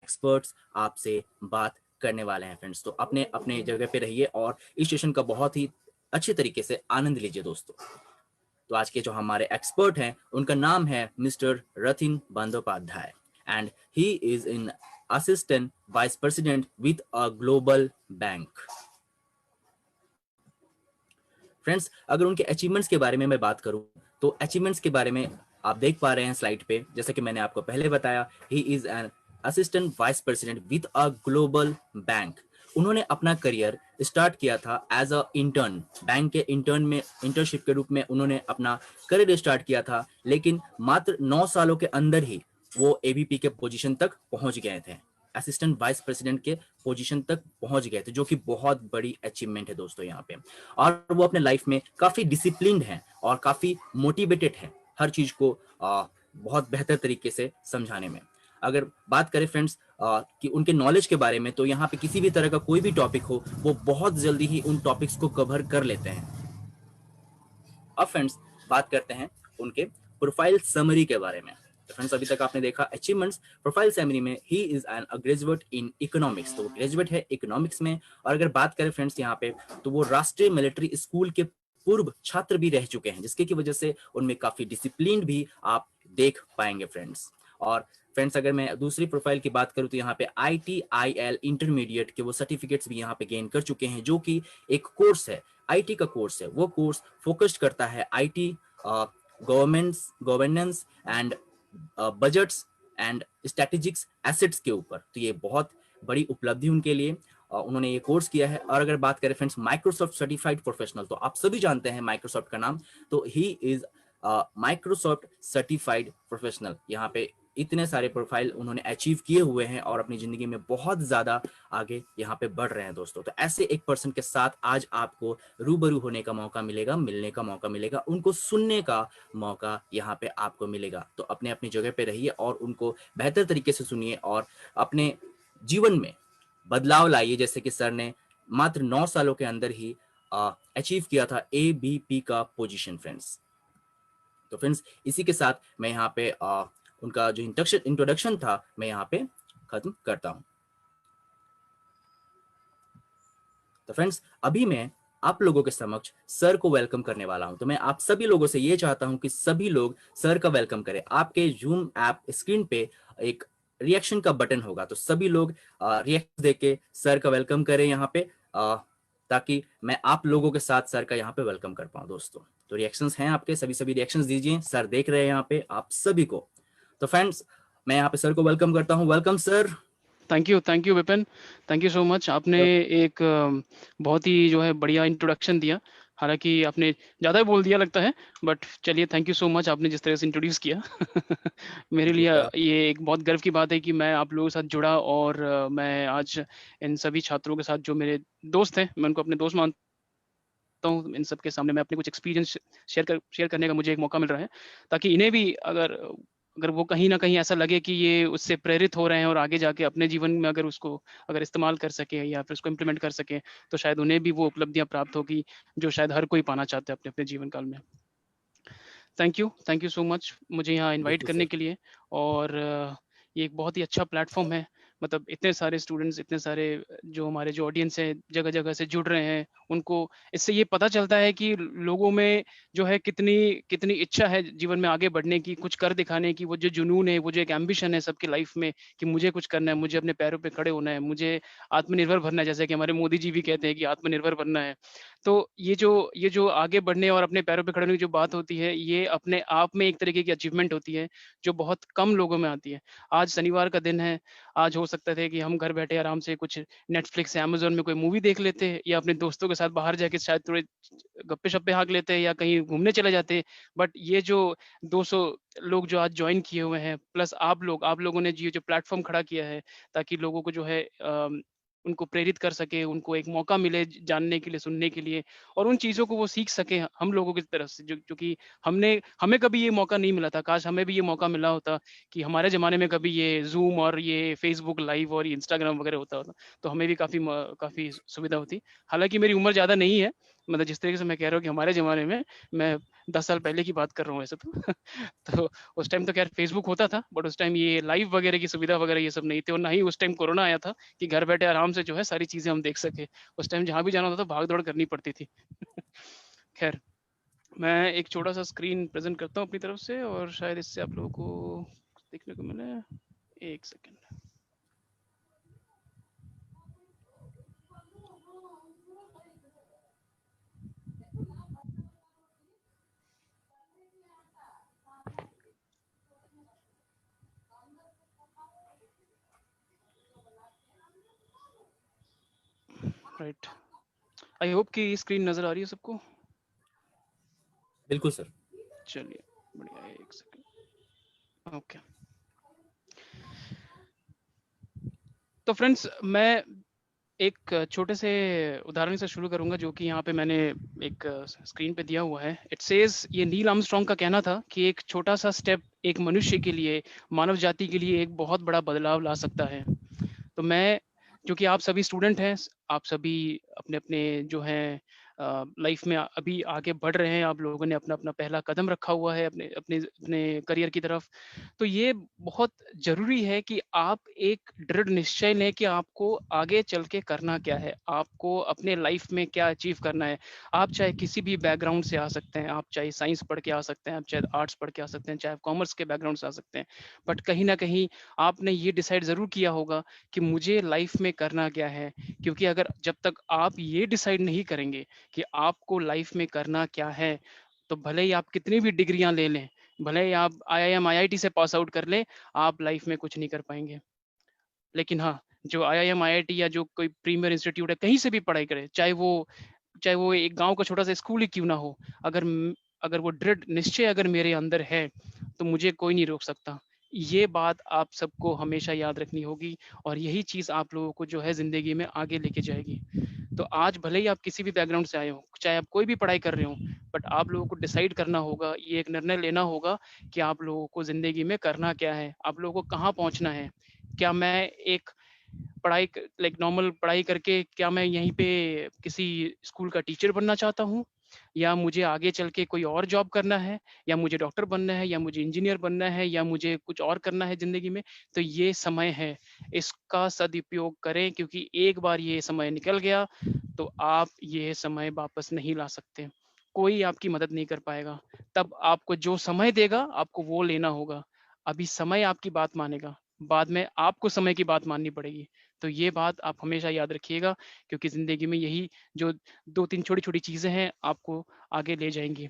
Experts आपसे बात करने वाले हैं फ्रेंड्स। तो अपने अपने जगह पे रहिए और इस सेशन का बहुत ही अच्छे तरीके से आनंद लीजिए दोस्तों। तो आज के जो हमारे एक्सपर्ट हैं उनका नाम है mister Ratin Bandopadhyay and he is in assistant vice president with a global bank. Friends, अगर उनके अचीवमेंट्स के बारे में मैं बात करूं तो अचीवमेंट्स के बारे में आप देख पा रहे हैं स्लाइड पे। जैसे कि मैंने आपको पहले बताया, he is an assistant vice president with a global bank. उन्होंने अपना करियर स्टार्ट किया था एज अ इंटर्न, बैंक के इंटर्न में इंटर्नशिप के रूप में उन्होंने अपना करियर स्टार्ट किया था, लेकिन मात्र 9 सालों के अंदर ही वो एबीपी के पोजीशन तक पहुंच गए थे, असिस्टेंट वाइस प्रेसिडेंट के पोजीशन तक पहुंच गए थे, जो कि बहुत बड़ी अचीवमेंट है दोस्तों यहाँ पे। और वो अपने लाइफ में काफी डिसिप्लिन्ड हैं और काफी मोटिवेटेड हैं हर चीज को बहुत बेहतर तरीके से समझाने में। अगर बात करें फ्रेंड्स कि उनके नॉलेज के बारे में, तो यहाँ पे किसी भी तरह का कोई भी टॉपिक हो वो बहुत जल्दी ही उन टॉपिक्स को कवर कर लेते हैं। अब फ्रेंड्स बात करते हैं उनके प्रोफाइल समरी के बारे में। तो फ्रेंड्स अभी तक आपने देखा अचीवमेंट्स। प्रोफाइल समरी में he is an graduate in economics, तो वो ग्रेजुएट है इकोनॉमिक्स में। और अगर बात करें फ्रेंड्स यहाँ पे, तो वो राष्ट्रीय मिलिट्री स्कूल के पूर्व छात्र भी रह चुके हैं, जिसके की वजह से उनमें काफी डिसिप्लिन भी आप देख पाएंगे फ्रेंड्स। और फ्रेंड्स अगर मैं दूसरी प्रोफाइल की बात करूं तो यहाँ पे ITIL इंटरमीडिएट के वो सर्टिफिकेट्स भी यहाँ पे गेन कर चुके हैं, जो कि एक कोर्स है, आईटी का कोर्स है। वो कोर्स फोकस्ड करता है IT governance and budgets and strategics assets के ऊपर। तो ये बहुत बड़ी उपलब्धि उनके लिए, उन्होंने ये कोर्स किया है। और अगर बात करें फ्रेंड्स माइक्रोसॉफ्ट सर्टिफाइड प्रोफेशनल, तो आप सभी जानते हैं माइक्रोसॉफ्ट का नाम, तो he is Microsoft certified professional. यहाँ पे इतने सारे प्रोफाइल उन्होंने अचीव किए हुए हैं और अपनी जिंदगी में बहुत ज्यादा आगे यहाँ पे बढ़ रहे हैं दोस्तों। तो ऐसे एक पर्सन के साथ आज आपको रूबरू होने का मौका मिलेगा, मिलने का मौका मिलेगा, उनको सुनने का मौका यहाँ पे आपको मिलेगा। तो अपने अपनी जगह पे रहिए और उनको बेहतर तरीके से सुनिए और अपने जीवन में बदलाव लाइए, जैसे कि सर ने मात्र 9 सालों के अंदर ही अचीव किया था एबीपी का पोजीशन फ्रेंड्स। तो फ्रेंड्स इसी के साथ मैं यहाँ पे उनका जो इंट्रोडक्शन था मैं यहाँ पे खत्म करता हूँ। तो फ्रेंड्स अभी मैं आप लोगों के समक्ष सर को वेलकम करने वाला हूं। तो मैं आप सभी लोगों से ये चाहता हूं कि सभी लोग सर का वेलकम करें। आपके जूम ऐप स्क्रीन पे एक रिएक्शन का बटन होगा, तो सभी लोग रिएक्शन देके सर का वेलकम करें यहाँ पे, ताकि मैं आप लोगों के साथ सर का यहाँ पे वेलकम कर पाऊँ दोस्तों। तो रिएक्शंस हैं आपके, सभी रिएक्शंस दीजिए, सर देख रहे हैं यहाँ पे आप सभी को। तो फ्रेंड्स मैं यहाँ पे सर को वेलकम करता हूँ। Welcome sir. Thank you Vipin, thank you so much. आपने एक बहुत ही जो है बढ़िया इंट्रोडक्शन दिया। हालांकि आपने ज़्यादा ही बोल दिया लगता है, बट चलिए थैंक यू सो मच आपने जिस तरह से इंट्रोड्यूस किया। मेरे लिए ये एक बहुत गर्व की बात है कि मैं आप लोगों के साथ जुड़ा और मैं आज इन सभी छात्रों के साथ जो मेरे दोस्त हैं, मैं उनको अपने दोस्त मानता हूँ। इन सब के सामने मैं अपने कुछ एक्सपीरियंस शेयर करने का मुझे एक मौका मिल रहा है, ताकि इन्हें भी अगर वो कहीं ना कहीं ऐसा लगे कि ये उससे प्रेरित हो रहे हैं और आगे जाके अपने जीवन में अगर इस्तेमाल कर सके या फिर उसको इम्प्लीमेंट कर सके, तो शायद उन्हें भी वो उपलब्धियां प्राप्त होगी जो शायद हर कोई पाना चाहता है अपने अपने जीवन काल में। थैंक यू सो मच मुझे यहाँ इनवाइट बिल्कुल करने सर। के लिए। और ये एक बहुत ही अच्छा प्लेटफॉर्म है। मतलब इतने सारे स्टूडेंट्स, इतने सारे जो हमारे जो ऑडियंस है जगह जगह से जुड़ रहे हैं, उनको इससे ये पता चलता है कि लोगों में जो है कितनी कितनी इच्छा है जीवन में आगे बढ़ने की, कुछ कर दिखाने की। वो जो जुनून है, वो जो एक एम्बिशन है सबकी लाइफ में कि मुझे कुछ करना है, मुझे अपने पैरों पे खड़े होना है, मुझे आत्मनिर्भर बनना है, जैसे कि हमारे मोदी जी भी कहते हैं कि आत्मनिर्भर बनना है। तो ये जो आगे बढ़ने और अपने पैरों पे खड़े होने की जो बात होती है, ये अपने आप में एक तरीके की अचीवमेंट होती है जो बहुत कम लोगों में आती है। आज शनिवार का दिन है, आज हो सकता था कि हम घर बैठे आराम से कुछ नेटफ्लिक्स या अमेज़न में कोई मूवी देख लेते या अपने दोस्तों के साथ बाहर जाके शायद थोड़े गप्पे-शप्पे हाँक लेते या कहीं घूमने चले जाते। बट ये जो 200 लोग जो आज जॉइन किए हुए हैं, प्लस आप लोगों ने ये जो प्लेटफ़ॉर्म खड़ा किया है, ताकि लोगों को जो है उनको प्रेरित कर सके, उनको एक मौका मिले जानने के लिए, सुनने के लिए, और उन चीज़ों को वो सीख सकें हम लोगों की तरफ से, जो कि हमें कभी ये मौका नहीं मिला था। काश हमें भी ये मौका मिला होता कि हमारे ज़माने में कभी ये ज़ूम और ये फ़ेसबुक लाइव और ये इंस्टाग्राम वगैरह होता, तो हमें भी काफ़ी सुविधा होती। हालाँकि मेरी उम्र ज़्यादा नहीं है, मतलब जिस तरीके से मैं कह रहा हूँ कि हमारे ज़माने में मैं 10 साल पहले की बात कर रहा हूँ वैसे तो। तो उस टाइम तो खैर फेसबुक होता था, बट उस टाइम ये लाइव वगैरह की सुविधा वगैरह ये सब नहीं थी, और ना ही उस टाइम कोरोना आया था कि घर बैठे आराम से जो है सारी चीजें हम देख सके। उस टाइम जहाँ भी जाना होता था भाग दौड़ करनी पड़ती थी। खैर, मैं एक छोटा सा स्क्रीन प्रेजेंट करता हूँ अपनी तरफ से, और शायद इससे आप लोगों को देखने को मिले। एक सेकेंड। राइट, आई होप कि स्क्रीन नजर आ रही है सबको। बिल्कुल सर। चलिए, बढ़िया है। एक सेकेंड। ओके, तो फ्रेंड्स मैं एक छोटे से उदाहरण से शुरू करूंगा, जो कि यहाँ पे मैंने एक स्क्रीन पे दिया हुआ है। इट सेज, ये नील आर्मस्ट्रॉन्ग का कहना था कि एक छोटा सा स्टेप एक मनुष्य के लिए, मानव जाति के लिए एक बहुत बड़ा बदलाव ला सकता है। तो मैं, क्योंकि आप सभी स्टूडेंट हैं, आप सभी अपने अपने जो हैं लाइफ में अभी आगे बढ़ रहे हैं, आप लोगों ने अपना अपना पहला कदम रखा हुआ है अपने अपने अपने करियर की तरफ। तो ये बहुत जरूरी है कि आप एक दृढ़ निश्चय लें कि आपको आगे चल के करना क्या है, आपको अपने लाइफ में क्या अचीव करना है। आप चाहे किसी भी बैकग्राउंड से आ सकते हैं, आप चाहे साइंस पढ़ के आ सकते हैं, आप चाहे आर्ट्स पढ़ के आ सकते हैं, चाहे कॉमर्स के बैकग्राउंड से आ सकते हैं, बट कहीं ना कहीं आपने ये डिसाइड जरूर किया होगा कि मुझे लाइफ में करना क्या है। क्योंकि अगर जब तक आप ये डिसाइड नहीं करेंगे कि आपको लाइफ में करना क्या है, तो भले ही आप कितनी भी डिग्रियां ले लें, भले ही आप IIM IIT से पास आउट कर लें, आप लाइफ में कुछ नहीं कर पाएंगे। लेकिन हाँ, जो IIM IIT या जो कोई प्रीमियर इंस्टीट्यूट है, कहीं से भी पढ़ाई करे, चाहे वो एक गांव का छोटा सा स्कूल ही क्यों ना हो, अगर वो दृढ़ निश्चय अगर मेरे अंदर है, तो मुझे कोई नहीं रोक सकता। ये बात आप सबको हमेशा याद रखनी होगी, और यही चीज आप लोगों को जो है जिंदगी में आगे लेके जाएगी। तो आज भले ही आप किसी भी बैकग्राउंड से आए हो, चाहे आप कोई भी पढ़ाई कर रहे हो, बट आप लोगों को डिसाइड करना होगा, ये एक निर्णय लेना होगा कि आप लोगों को जिंदगी में करना क्या है, आप लोगों को कहाँ पहुंचना है। क्या मैं एक पढ़ाई लाइक नॉर्मल पढ़ाई करके, क्या मैं यहीं पे किसी स्कूल का टीचर बनना चाहता हूँ, या मुझे आगे चल के कोई और जॉब करना है, या मुझे डॉक्टर बनना है, या मुझे इंजीनियर बनना है, या मुझे कुछ और करना है जिंदगी में। तो ये समय है, इसका सदुपयोग करें, क्योंकि एक बार ये समय निकल गया तो आप ये समय वापस नहीं ला सकते। कोई आपकी मदद नहीं कर पाएगा। तब आपको जो समय देगा, आपको वो लेना होगा। अभी समय आपकी बात मानेगा, बाद में आपको समय की बात माननी पड़ेगी। तो ये बात आप हमेशा याद रखिएगा, क्योंकि जिंदगी में यही जो 2-3 छोटी-छोटी चीजें हैं, आपको आगे ले जाएंगी।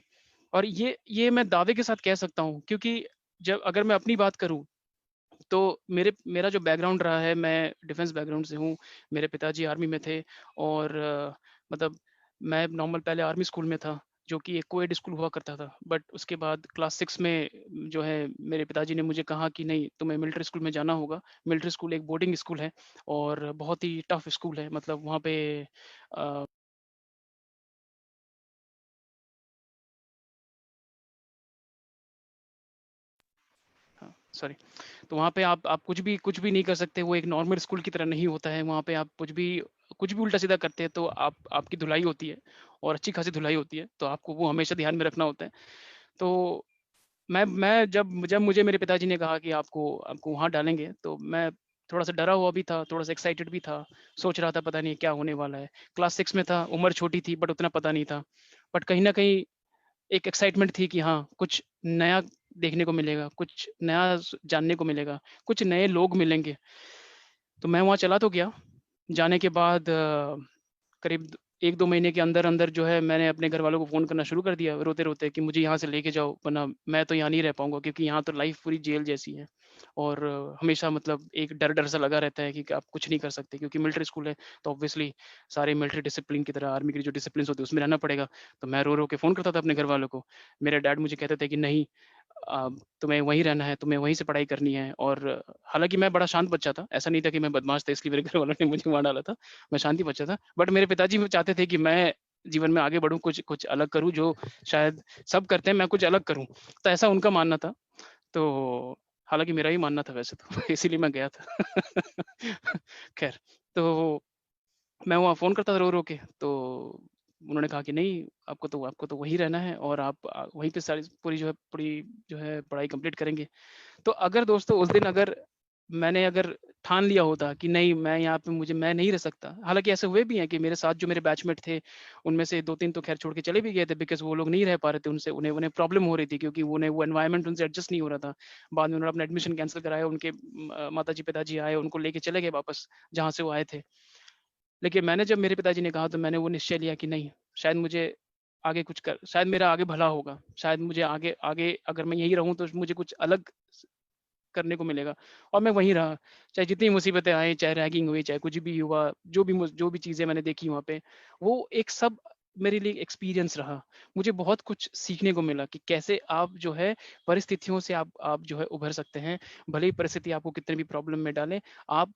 और ये मैं दावे के साथ कह सकता हूँ, क्योंकि जब अगर मैं अपनी बात करूँ, तो मेरा जो बैकग्राउंड रहा है, मैं डिफेंस बैकग्राउंड से हूँ। मेरे पिताजी आर्मी में थे, और मतलब मैं नॉर्मल पहले आर्मी स्कूल में था, जो कि एक कोएड स्कूल हुआ करता था। बट उसके बाद क्लास 6 में जो है मेरे पिताजी ने मुझे कहा कि नहीं, तुम्हें मिलिट्री स्कूल में जाना होगा। मिलिट्री स्कूल एक बोर्डिंग स्कूल है, और बहुत ही टफ स्कूल है। मतलब वहाँ पे अ, हाँ, सॉरी। तो वहाँ पे आप कुछ भी नहीं कर सकते। वो एक नॉर्मल स्कूल की तरह नहीं होता है। वहाँ पे आप कुछ भी उल्टा-सीधा करते हैं, तो आपकी धुलाई होती है, और अच्छी खासी धुलाई होती है। तो आपको वो हमेशा ध्यान में रखना होता है। तो मैं जब मुझे मेरे पिताजी ने कहा कि आपको आपको वहाँ डालेंगे, तो मैं थोड़ा-सा डरा हुआ भी था, थोड़ा-सा एक्साइटेड भी था। सोच रहा था पता नहीं क्या होने वाला है। क्लास 6 में था, उम्र छोटी थी, बट उतना पता नहीं था। बट कहीं न कहीं एक एक्साइटमेंट थी कि हाँ, कुछ नया देखने को मिलेगा, कुछ नया जानने को मिलेगा, कुछ नए लोग मिलेंगे। तो मैं वहाँ चला तो गया। जाने के बाद करीब 1-2 महीने के अंदर-अंदर जो है, मैंने अपने घरवालों को फ़ोन करना शुरू कर दिया रोते-रोते कि मुझे यहाँ से लेके जाओ, वरना मैं तो यहाँ नहीं रह पाऊँगा, क्योंकि यहाँ तो लाइफ़ पूरी जेल जैसी है। और हमेशा मतलब एक डर-डर सा लगा रहता है कि आप कुछ नहीं कर सकते, क्योंकि मिलिट्री स्कूल है, तो ऑब्वियसली सारे मिलिट्री डिसिप्लिन की तरह आर्मी की जो डिसिप्लिन्स होते हैं उसमें रहना पड़ेगा। तो मैं रो-रो के फ़ोन करता था अपने घरवालों को। मेरे डैड मुझे कहते थे कि नहीं, तुम्हें वहीं रहना है, तुम्हें वहीं से पढ़ाई करनी है। और हालाँकि मैं बड़ा शांत बच्चा था, ऐसा नहीं था कि मैं बदमाश था इसलिए मेरे घर वालों ने मुझे वहाँ डाला था, मैं शांति बच्चा था। बट मेरे पिताजी वो चाहते थे कि मैं जीवन में आगे बढ़ूँ, कुछ कुछ अलग करूँ, जो शायद सब करते हैं, मैं कुछ अलग करूँ। तो ऐसा उनका मानना था। तो हालाँकि मेरा ही मानना था वैसे तो, इसीलिए मैं गया था। खैर, तो मैं वहाँ फ़ोन करता था रो-रो के, तो उन्होंने कहा कि नहीं, आपको तो वहीं रहना है और आप वहीं पे सारी पूरी जो है पढ़ाई कंप्लीट करेंगे। तो अगर दोस्तों उस दिन मैंने अगर ठान लिया होता कि नहीं, मैं यहाँ पे मैं नहीं रह सकता। हालाँकि ऐसे हुए भी हैं कि मेरे साथ जो मेरे बैचमेट थे, उनमें से 2-3 तो ख़ैर छोड़ के चले भी गए थे, बिकॉज़ वो लोग नहीं रह पा रहे थे, उनसे उन्हें उन्हें प्रॉब्लम हो रही थी, क्योंकि उन्हें वो एनवायरनमेंट उनसे एडजस्ट नहीं हो रहा था। बाद में उन्होंने अपना एडमिशन कैंसल कराया, उनके माताजी, पिताजी आए, उनको लेके चले गए वापस, जहाँ से वो आए थे। लेकिन मैंने जब मेरे पिताजी ने कहा, तो मैंने वो निश्चय लिया कि नहीं, शायद मुझे आगे कुछ कर शायद मेरा आगे भला होगा। शायद मुझे आगे आगे अगर मैं यहीं रहूँ तो मुझे कुछ अलग करने को मिलेगा, और मैं वहीं रहा। चाहे जितनी मुसीबतें आई, चाहे रैगिंग हुई, चाहे कुछ भी हुआ, जो भी चीज़ें मैंने देखी वहाँ पे, वो एक सब मेरे लिए एक्सपीरियंस रहा। मुझे बहुत कुछ सीखने को मिला कि कैसे आप जो है परिस्थितियों से आप जो है उभर सकते हैं। भले ही परिस्थिति आपको कितने भी प्रॉब्लम में डाले, आप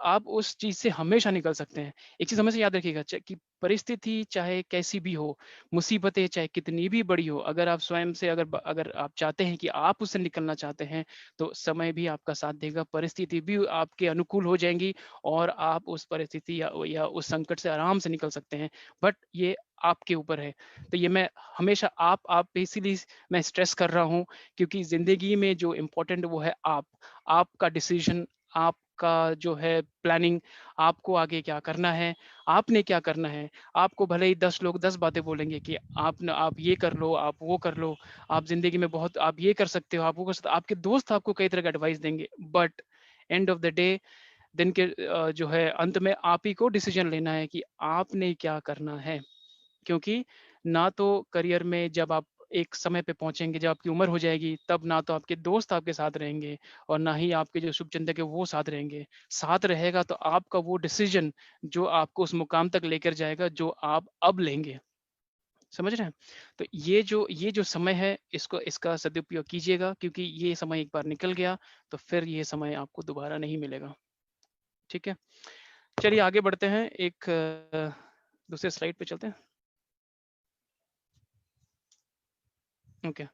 आप उस चीज़ से हमेशा निकल सकते हैं। एक चीज़ हमेशा याद रखिएगा, कि परिस्थिति चाहे कैसी भी हो, मुसीबतें चाहे कितनी भी बड़ी हो, अगर आप स्वयं से अगर आप चाहते हैं कि आप उससे निकलना चाहते हैं, तो समय भी आपका साथ देगा, परिस्थिति भी आपके अनुकूल हो जाएँगी और आप उस परिस्थिति या उस संकट से आराम से निकल सकते हैं। बट ये आपके ऊपर है। तो ये मैं हमेशा आप पे इसीलिए मैं स्ट्रेस कर रहा हूँ, क्योंकि ज़िंदगी में जो इम्पोर्टेंट वो है आप। आपका डिसीज़न, आपका जो है प्लानिंग, आपको आगे क्या करना है, आपने क्या करना है। आपको भले ही 10 लोग 10 बातें बोलेंगे कि आप ये कर लो, आप वो कर लो, आप ज़िंदगी में बहुत आप ये कर सकते हो, आप वो कर सकते हो। आपके दोस्त आपको कई तरह का एडवाइस देंगे, but end of the day, दिन के जो है अंत में आप ही को डिसीजन लेना है कि आपने क्या करना है। क्योंकि ना तो करियर में जब आप एक समय पे पहुँचेंगे, जब आपकी उम्र हो जाएगी, तब ना तो आपके दोस्त आपके साथ रहेंगे और ना ही आपके जो शुभचिंतक है वो साथ रहेंगे। साथ रहेगा तो आपका वो डिसीजन जो आपको उस मुकाम तक लेकर जाएगा, जो आप अब लेंगे। समझ रहे हैं? तो ये जो समय है, इसका सदुपयोग कीजिएगा, क्योंकि ये समय एक बार निकल गया तो फिर ये समय आपको दोबारा नहीं मिलेगा। ठीक है? चलिए आगे बढ़ते हैं, एक दूसरे स्लाइड पे चलते हैं। ओके।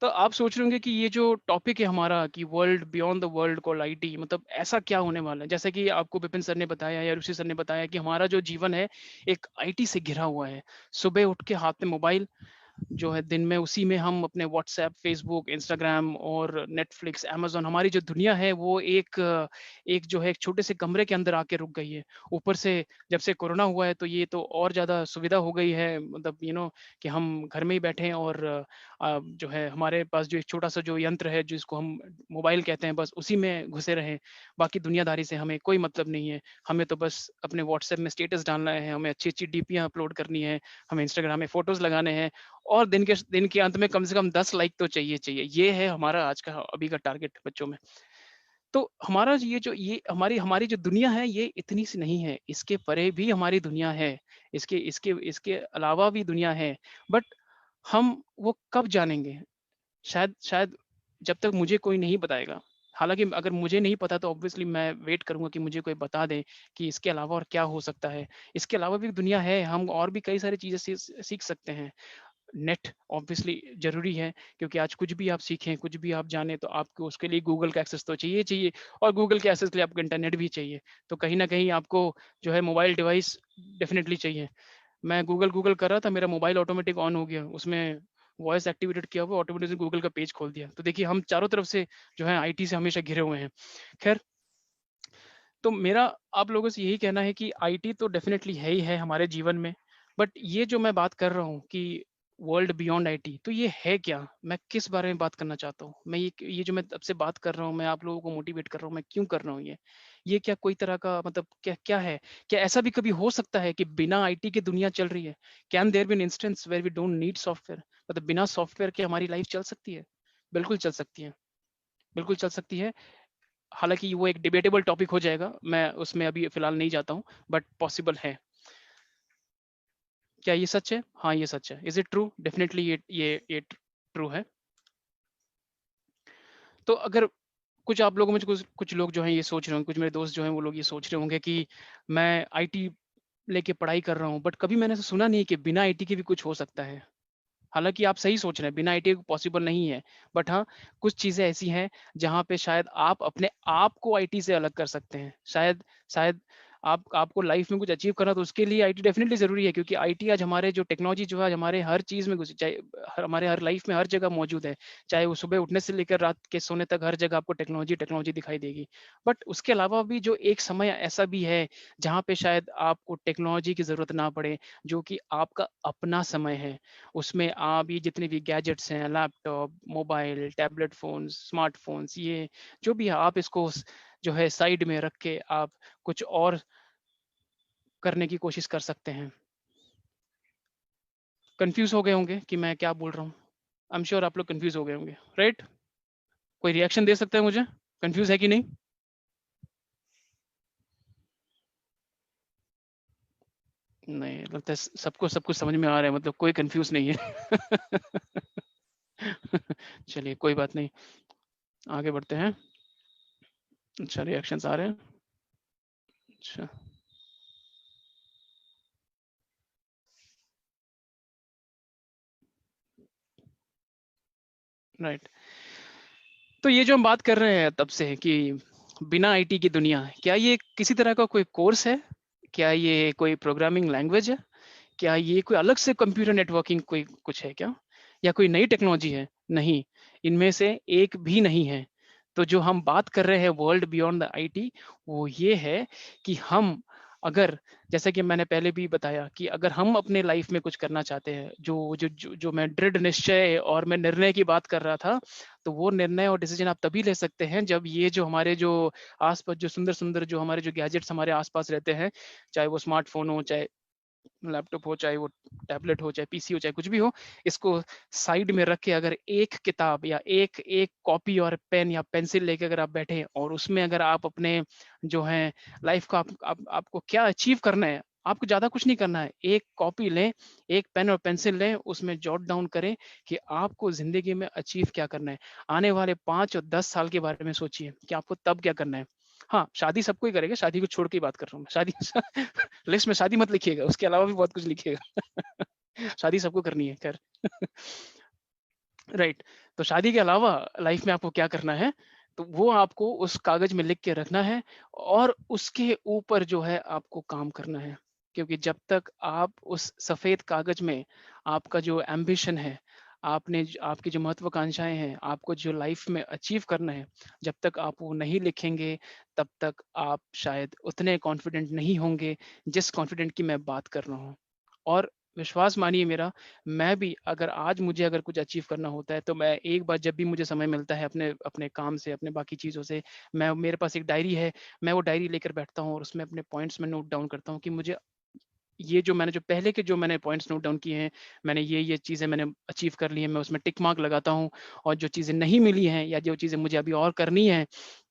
तो आप सोच रहे होंगे कि ये जो टॉपिक है हमारा, कि world beyond the world called IT, मतलब ऐसा क्या होने वाला है? जैसा कि आपको विपिन सर ने बताया या ऋषि सर ने बताया कि हमारा जो जीवन है एक आईटी से घिरा हुआ है। सुबह उठ के हाथ में मोबाइल जो है, दिन में उसी में हम अपने व्हाट्सएप, फेसबुक, इंस्टाग्राम और नेटफ्लिक्स, अमेज़न, हमारी जो दुनिया है वो एक जो है एक छोटे से कमरे के अंदर आके रुक गई है। ऊपर से जब से कोरोना हुआ है तो ये तो और ज़्यादा सुविधा हो गई है, मतलब कि हम घर में ही बैठे हैं और जो है हमारे पास जो एक छोटा-सा जो यंत्र है जिसको हम मोबाइल कहते हैं, बस उसी में घुसे रहें। बाकी दुनियादारी से हमें कोई मतलब नहीं है। हमें तो बस अपने व्हाट्सएप में स्टेटस डालना है, हमें अच्छी-अच्छी डीपियाँ अपलोड करनी है, हमें इंस्टाग्राम में फ़ोटोज़ लगाने हैं और दिन के अंत में कम से कम 10 लाइक तो चाहिए। ये है हमारा आज का अभी का टारगेट बच्चों में। तो हमारा ये हमारी हमारी जो दुनिया है ये इतनी सी नहीं है, इसके परे भी हमारी दुनिया है, इसके इसके इसके अलावा भी दुनिया है, बट हम वो कब जानेंगे? शायद शायद जब तक मुझे कोई नहीं बताएगा। हालाँकि अगर मुझे नहीं पता तो ऑब्वियसली मैं वेट करूँगा कि मुझे कोई बता दे कि इसके अलावा और क्या हो सकता है। इसके अलावा भी दुनिया है, हम और भी कई सारी चीज़ें सीख सकते हैं। नेट ऑब्वियसली ज़रूरी है, क्योंकि आज कुछ भी आप सीखें, कुछ भी आप जानें तो आपको उसके लिए गूगल का एक्सेस तो चाहिए और गूगल के एक्सेस के लिए आपको इंटरनेट भी चाहिए। तो कहीं न कहीं आपको जो है मोबाइल डिवाइस डेफ़िनिटली चाहिए। मैं गूगल कर रहा था, मेरा मोबाइल ऑटोमेटिक ऑन हो गया, उसमें वॉइस एक्टिवेटेड किया हुआ, ऑटोमेटिक से गूगल का पेज खोल दिया। तो देखिए हम चारों तरफ से जो है आईटी से हमेशा घिरे हुए हैं। ख़ैर, तो मेरा आप लोगों से यही कहना है कि आईटी तो डेफ़िनेटली है ही है हमारे जीवन में, बट ये जो मैं बात कर रहा हूँ कि वर्ल्ड बियॉन्ड आईटी, तो ये है क्या? मैं किस बारे में बात करना चाहता हूँ? मैं ये जो मैं अब से बात कर रहा हूँ, मैं आप लोगों को मोटिवेट कर रहा हूँ, मैं क्यों कर रहा हूँ ये? ये क्या कोई तरह का मतलब क्या क्या है? क्या ऐसा भी कभी हो सकता है कि बिना आईटी के दुनिया चल रही है? Can there be an instance where we don't need software? मतलब बिना सॉफ्टवेयर के हमारी लाइफ़ चल सकती है? बिल्कुल चल सकती है, बिल्कुल चल सकती है। हालाँकि वो एक डिबेटेबल टॉपिक हो जाएगा, मैं उसमें अभी फ़िलहाल नहीं जाता हूँ, बट पॉसिबल है। क्या ये सच है? हाँ, ये सच है। Is it true? डेफ़िनिटली ये ट्रू है। तो अगर कुछ आप लोगों में से कुछ कुछ लोग जो हैं ये सोच रहे होंगे, कुछ मेरे दोस्त जो हैं वो लोग ये सोच रहे होंगे कि मैं आईटी लेके पढ़ाई कर रहा हूँ, बट कभी मैंने ऐसा सुना नहीं है कि बिना आईटी के भी कुछ हो सकता है। हालाँकि आप सही सोच रहे हैं, बिना आईटी के पॉसिबल नहीं है। बट हाँ, कुछ चीज़ें ऐसी हैं जहाँ पे शायद आप अपने आप को आईटी से अलग कर सकते हैं। शायद शायद आपको लाइफ में कुछ अचीव करना, तो उसके लिए आईटी डेफिनेटली जरूरी है, क्योंकि आईटी आज हमारे जो टेक्नोलॉजी जो है हमारे हर चीज में घुसी, चाहे हमारे हर लाइफ में हर जगह मौजूद है। चाहे वो सुबह उठने से लेकर रात के सोने तक हर जगह आपको टेक्नोलॉजी टेक्नोलॉजी दिखाई देगी। बट उसके अलावा भी जो एक समय ऐसा भी है जहाँ पे शायद आपको टेक्नोलॉजी की जरूरत ना पड़े, जो कि आपका अपना समय है। उसमें आप ये जितने भी गैजेट्स हैं, laptop, mobile, tablet phones, smartphones, ये जो भी है, आप इसको जो है साइड में रख के आप कुछ और करने की कोशिश कर सकते हैं। कंफ्यूज हो गए होंगे कि मैं क्या बोल रहा हूँ। आई एम श्योर आप लोग कंफ्यूज हो गए होंगे, राइट? कोई रिएक्शन दे सकता है मुझे, कंफ्यूज है कि नहीं? नहीं, लगता है सबको सब कुछ समझ में आ रहा है, मतलब कोई कंफ्यूज नहीं है। चलिए कोई बात नहीं, आगे बढ़ते हैं। अच्छा, रिएक्शंस आ रहे हैं। अच्छा, राइट। तो ये जो हम बात कर रहे हैं तब से कि बिना आईटी की दुनिया, क्या ये किसी तरह का कोई कोर्स है? क्या ये कोई प्रोग्रामिंग लैंग्वेज है? क्या ये कोई अलग से कंप्यूटर नेटवर्किंग कोई कुछ है क्या? या कोई नई टेक्नोलॉजी है? नहीं, इनमें से एक भी नहीं है। तो जो हम बात कर रहे हैं वर्ल्ड बियॉन्ड द आईटी, वो ये है कि हम अगर, जैसा कि मैंने पहले भी बताया, कि अगर हम अपने लाइफ में कुछ करना चाहते हैं, जो मैं दृढ़ निश्चय और मैं निर्णय की बात कर रहा था, तो वो निर्णय और डिसीजन आप तभी ले सकते हैं जब ये जो हमारे जो आसपास जो सुंदर सुंदर जो हमारे जो गैजेट्स हमारे आसपास रहते हैं, चाहे वो स्मार्टफोन हो, चाहे लैपटॉप हो, चाहे वो टैबलेट हो, चाहे पीसी हो, चाहे कुछ भी हो, इसको साइड में रख के अगर एक किताब या एक एक कॉपी और पेन या पेंसिल लेके अगर आप बैठे और उसमें अगर आप अपने जो है लाइफ को आपको क्या अचीव करना है, आपको ज्यादा कुछ नहीं करना है, एक कॉपी लें, एक पेन और पेंसिल लें, उसमें जॉट डाउन करें कि आपको जिंदगी में अचीव क्या करना है। आने वाले 5 और 10 साल के बारे में सोचिए कि आपको तब क्या करना है। हाँ, शादी सबको ही करेगा, शादी को छोड़ के ही बात कर रहा हूँ मैं। शादी लिस्ट में शादी मत लिखिएगा, उसके अलावा भी बहुत कुछ लिखिएगा। शादी सबको करनी है, खैर। राइट। तो शादी के अलावा लाइफ में आपको क्या करना है, तो वो आपको उस कागज में लिख के रखना है और उसके ऊपर जो है आपको काम करना है। क्योंकि जब तक आप उस सफेद कागज में आपका जो एम्बिशन है, आपकी जो महत्वाकांक्षाएं हैं, आपको जो लाइफ में अचीव करना है, जब तक आप वो नहीं लिखेंगे, तब तक आप शायद उतने कॉन्फिडेंट नहीं होंगे जिस कॉन्फिडेंट की मैं बात कर रहा हूँ। और विश्वास मानिए मेरा, मैं भी अगर आज मुझे अगर कुछ अचीव करना होता है, तो मैं एक बार जब भी मुझे समय मिलता है अपने अपने काम से, अपने बाकी चीज़ों से, मैं मेरे पास एक डायरी है, मैं वो डायरी लेकर बैठता हूँ और उसमें अपने पॉइंट्स में नोट डाउन करता हूँ कि मुझे ये जो पहले के जो मैंने पॉइंट्स नोट डाउन किए हैं, मैंने ये चीज़ें मैंने अचीव कर ली हैं, मैं उसमें टिक मार्क लगाता हूँ। और जो चीज़ें नहीं मिली हैं या जो चीज़ें मुझे अभी और करनी है,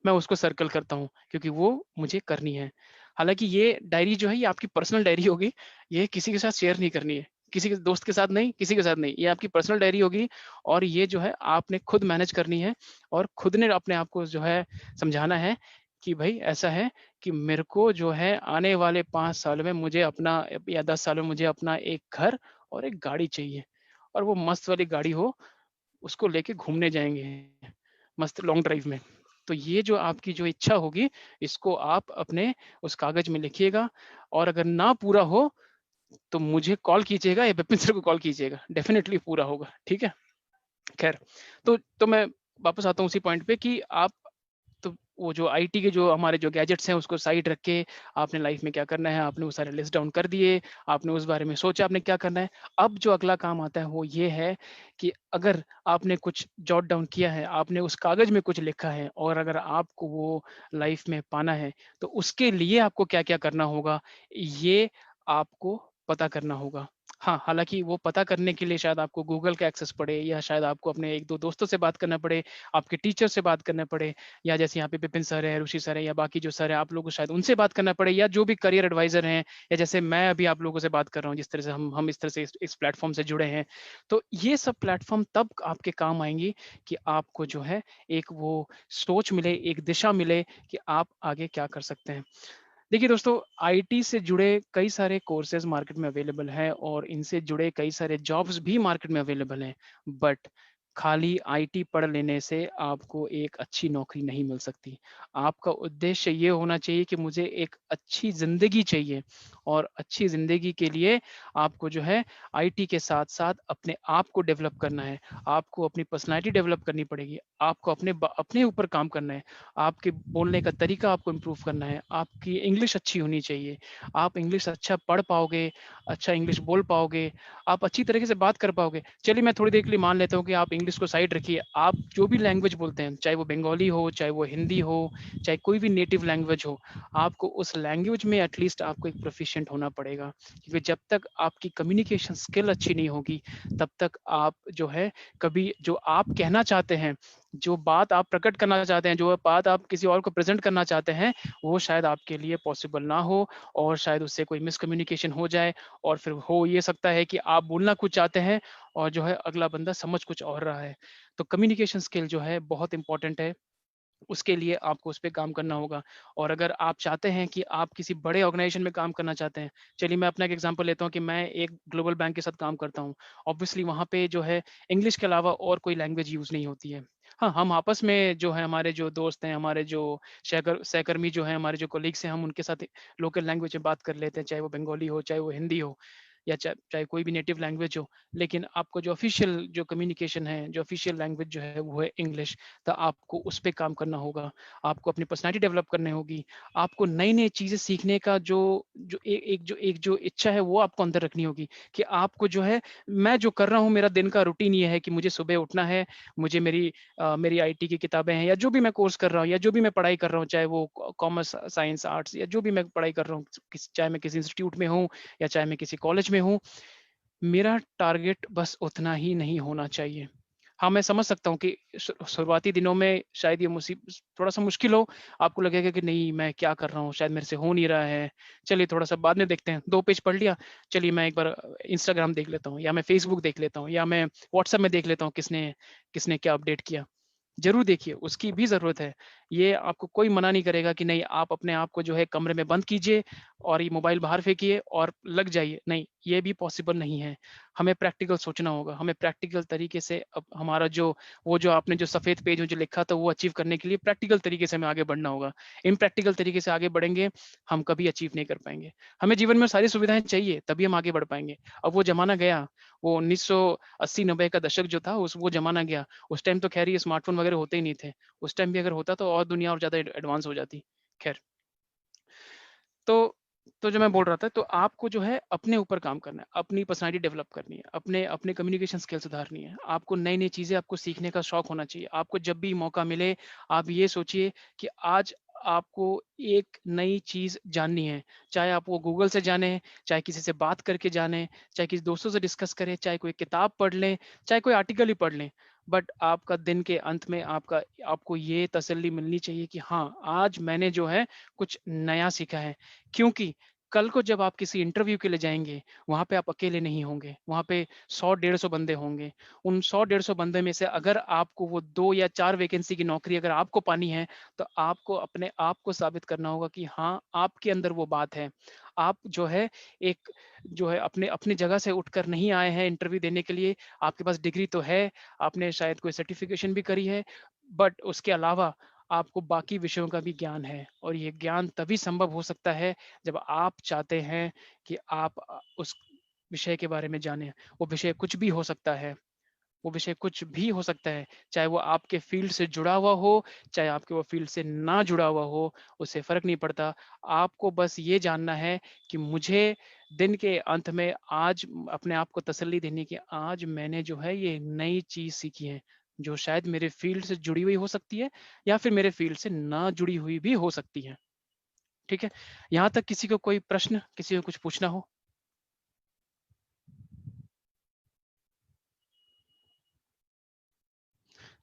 मैं उसको सर्कल करता हूँ, क्योंकि वो मुझे करनी है। हालांकि ये डायरी जो है ये आपकी पर्सनल डायरी होगी, ये किसी के साथ शेयर नहीं करनी है, किसी के दोस्त के साथ नहीं, किसी के साथ नहीं, ये आपकी पर्सनल डायरी होगी। और ये जो है आपने खुद मैनेज करनी है और खुद ने अपने आप को जो है समझाना है कि भाई ऐसा है कि मेरे को जो है आने वाले 5 साल में मुझे अपना, या 10 साल में मुझे अपना एक घर और एक गाड़ी चाहिए, और वो मस्त वाली गाड़ी हो, उसको लेके घूमने जाएंगे मस्त लॉन्ग ड्राइव में। तो ये जो आपकी जो इच्छा होगी, इसको आप अपने उस कागज में लिखिएगा। और अगर ना पूरा हो तो मुझे कॉल कीजिएगा या विपिन सर को कॉल कीजिएगा, डेफिनेटली पूरा होगा, ठीक है। खैर, तो मैं वापस आता हूँ उसी पॉइंट पे कि आप, तो वो जो आईटी के जो हमारे जो गैजेट्स हैं उसको साइड रख के आपने लाइफ में क्या करना है, आपने वो सारे लिस्ट डाउन कर दिए, आपने उस बारे में सोचा आपने क्या करना है। अब जो अगला काम आता है वो ये है कि अगर आपने कुछ जॉट डाउन किया है, आपने उस कागज में कुछ लिखा है, और अगर आपको वो लाइफ में पाना है, तो उसके लिए आपको क्या क्या करना होगा, ये आपको पता करना होगा। हाँ, हालांकि वो पता करने के लिए शायद आपको गूगल का एक्सेस पड़े, या शायद आपको अपने एक दो दोस्तों से बात करना पड़े, आपके टीचर से बात करना पड़े, या जैसे यहाँ पे विपिन सर है, ऋषि सर है, या बाकी जो सर है, आप लोगों को शायद उनसे बात करना पड़े, या जो भी करियर एडवाइजर हैं, या जैसे मैं अभी आप लोगों से बात कर रहा हूँ, जिस तरह से हम इस तरह से इस प्लेटफॉर्म से जुड़े हैं। तो ये सब प्लेटफॉर्म तब आपके काम आएंगी कि आपको जो है एक वो सोच मिले, एक दिशा मिले कि आप आगे क्या कर सकते हैं। देखिए दोस्तों, आईटी से जुड़े कई सारे कोर्सेज मार्केट में अवेलेबल हैं और इनसे जुड़े कई सारे जॉब्स भी मार्केट में अवेलेबल हैं। बट खाली आईटी पढ़ लेने से आपको एक अच्छी नौकरी नहीं मिल सकती। आपका उद्देश्य ये होना चाहिए कि मुझे एक अच्छी ज़िंदगी चाहिए, और अच्छी ज़िंदगी के लिए आपको जो है आईटी के साथ-साथ अपने आप को डेवलप करना है। आपको अपनी पर्सनैलिटी डेवलप करनी पड़ेगी। आपको अपने ऊपर काम करना है। आपके बोलने का तरीका आपको इम्प्रूव करना है। आपकी इंग्लिश अच्छी होनी चाहिए। आप इंग्लिश अच्छा पढ़ पाओगे, अच्छा इंग्लिश बोल पाओगे, आप अच्छी तरीके से बात कर पाओगे। चलिए मैं थोड़ी देर के लिए मान लेता हूँ कि आप इंग्लिश को साइड रखिए, आप जो भी लैंग्वेज बोलते हैं, चाहे वो बंगाली हो, चाहे वो हिंदी हो, चाहे कोई भी नेटिव लैंग्वेज हो, आपको उस लैंग्वेज में एटलीस्ट आपको एक प्रोफिशिएंट होना पड़ेगा। क्योंकि जब तक आपकी कम्युनिकेशन स्किल अच्छी नहीं होगी, तब तक आप जो है कभी जो आप कहना चाहते हैं, जो बात आप प्रकट करना चाहते हैं, जो बात आप किसी और को प्रेज़ेंट करना चाहते हैं, वो शायद आपके लिए पॉसिबल ना हो, और शायद उससे कोई मिसकम्युनिकेशन हो जाए, और फिर हो ये सकता है कि आप बोलना कुछ चाहते हैं और जो है अगला बंदा समझ कुछ और रहा है। तो कम्युनिकेशन स्किल जो है बहुत इंपॉर्टेंट है। उसके लिए आपको उस पे काम करना होगा। और अगर आप चाहते हैं कि आप किसी बड़े ऑर्गेनाइजेशन में काम करना चाहते हैं, चलिए मैं अपना एक एग्जांपल लेता हूँ कि मैं एक ग्लोबल बैंक के साथ काम करता हूँ। ऑब्वियसली वहाँ पे जो है इंग्लिश के अलावा और कोई लैंग्वेज यूज़ नहीं होती है। हाँ, हम आपस में जो है हमारे जो दोस्त हैं, हमारे जो सहकर्मी जो हैं, हमारे जो कलीग्स हैं, हम उनके साथ लोकल लैंग्वेज में बात कर लेते हैं, चाहे वो बंगाली हो, चाहे वो हिंदी हो, या चाहे कोई भी नेटिव लैंग्वेज हो। लेकिन आपको जो ऑफ़िशियल जो कम्युनिकेशन है, जो ऑफ़िशियल लैंग्वेज जो है वो है इंग्लिश। तो आपको उस पे काम करना होगा। आपको अपनी पर्सनैलिटी डेवलप करनी होगी। आपको नई-नई चीज़ें सीखने का जो जो ए एक जो इच्छा है वो आपको अंदर रखनी होगी, कि आपको जो है मैं जो कर रहा हूँ, मेरा दिन का रूटीन ये है कि मुझे सुबह उठना है, मुझे मेरी आईटी की किताबें हैं, या जो भी मैं कोर्स कर रहा हूँ, या जो भी मैं पढ़ाई कर रहा हूँ, चाहे वो कॉमर्स, साइंस, आर्ट्स, या जो भी मैं पढ़ाई कर रहा हूँ, चाहे मैं किसी इंस्टीट्यूट में हूँ या चाहे मैं किसी कॉलेज में हूँ, मेरा टारगेट बस उतना ही नहीं होना चाहिए। हाँ, मैं समझ सकता हूँ कि शुरुआती दिनों में शायद ये थोड़ा-सा मुश्किल हो, आपको लगेगा कि नहीं मैं क्या कर रहा हूँ, शायद मेरे से हो नहीं रहा है। चलिए थोड़ा-सा बाद में देखते हैं, 2 पेज पढ़ लिया, चलिए मैं एक बार इंस्टाग्राम देख लेता हूँ, या मैं फेसबुक देख लेता हूँ, या मैं व्हाट्सएप में देख लेता हूँ किसने किसने क्या अपडेट किया। ज़रूर देखिए, उसकी भी ज़रूरत है। ये आपको कोई मना नहीं करेगा कि नहीं आप अपने आप को जो है कमरे में बंद कीजिए और ये मोबाइल बाहर फेंकिए और लग जाइए, नहीं, ये भी पॉसिबल नहीं है। हमें प्रैक्टिकल सोचना होगा, हमें प्रैक्टिकल तरीके से अब हमारा वो जो आपने जो सफ़ेद पेज में जो लिखा था वो अचीव करने के लिए प्रैक्टिकल तरीके से हमें आगे बढ़ना होगा। इम्प्रैक्टिकल तरीके से आगे बढ़ेंगे, हम कभी अचीव नहीं कर पाएँगे। हमें जीवन में सारी सुविधाएँ चाहिए, तभी हम आगे बढ़ पाएँगे। अब वो ज़माना गया, वो 1980-90 का दशक जो था वो ज़माना गया। उस टाइम तो ख़ैर ये स्मार्टफ़ोन वग़ैरह होते ही नहीं थे। उस टाइम भी अगर होता तो और दुनिया और ज़्यादा एडवांस हो जाती। ख़ैर, तो जो मैं बोल रहा था, तो आपको जो है अपने ऊपर काम करना है, अपनी पर्सनैलिटी डेवलप करनी है, अपने अपने कम्युनिकेशन स्किल सुधारनी है। आपको नई-नई चीज़ें आपको सीखने का शौक होना चाहिए। आपको जब भी मौका मिले, आप ये सोचिए कि आज आपको एक नई चीज़ जाननी है। चाहे आप वो गूगल से जानें, चाहे किसी से बात करके जानें, चाहे किसी दोस्तों से डिस्कस करें, चाहे कोई किताब पढ़ लें, चाहे कोई आर्टिकल ही पढ़ लें। बट आपका दिन के अंत में आपको ये तसल्ली मिलनी चाहिए कि हाँ, आज मैंने जो है कुछ नया सीखा है। क्योंकि कल को जब आप किसी इंटरव्यू के लिए जाएँगे, वहाँ पे आप अकेले नहीं होंगे, वहाँ पे 100 डेढ़ 100 बंदे होंगे। उन 100 डेढ़ 100 बंदे में से अगर आपको वो 2 या 4 वैकेंसी की नौकरी अगर आपको पानी है, तो आपको अपने आप को साबित करना होगा कि हाँ, आपके अंदर वो बात है। आप जो है एक जो है अपने अपनी जगह से उठकर नहीं आए हैं इंटरव्यू देने के लिए, आपके पास डिग्री तो है, आपने शायद कोई सर्टिफ़िकेशन भी करी है, बट उसके अलावा आपको बाकी विषयों का भी ज्ञान है, और ये ज्ञान तभी संभव हो सकता है जब आप चाहते हैं कि आप उस विषय के बारे में जानें। वो विषय कुछ भी हो सकता है, वो विषय कुछ भी हो सकता है, चाहे वो आपके फ़ील्ड से जुड़ा हुआ हो, चाहे आपके वो फ़ील्ड से ना जुड़ा हुआ हो, उससे फ़र्क नहीं पड़ता। आपको बस ये जानना है कि मुझे दिन के अंत में आज अपने आप को तसल्ली देनी कि आज मैंने जो है ये नई चीज़ सीखी है, जो शायद मेरे फ़ील्ड से जुड़ी हुई हो सकती है, या फिर मेरे फ़ील्ड से ना जुड़ी हुई भी हो सकती है। ठीक है? यहाँ तक किसी को कोई प्रश्न, किसी को कुछ पूछना हो?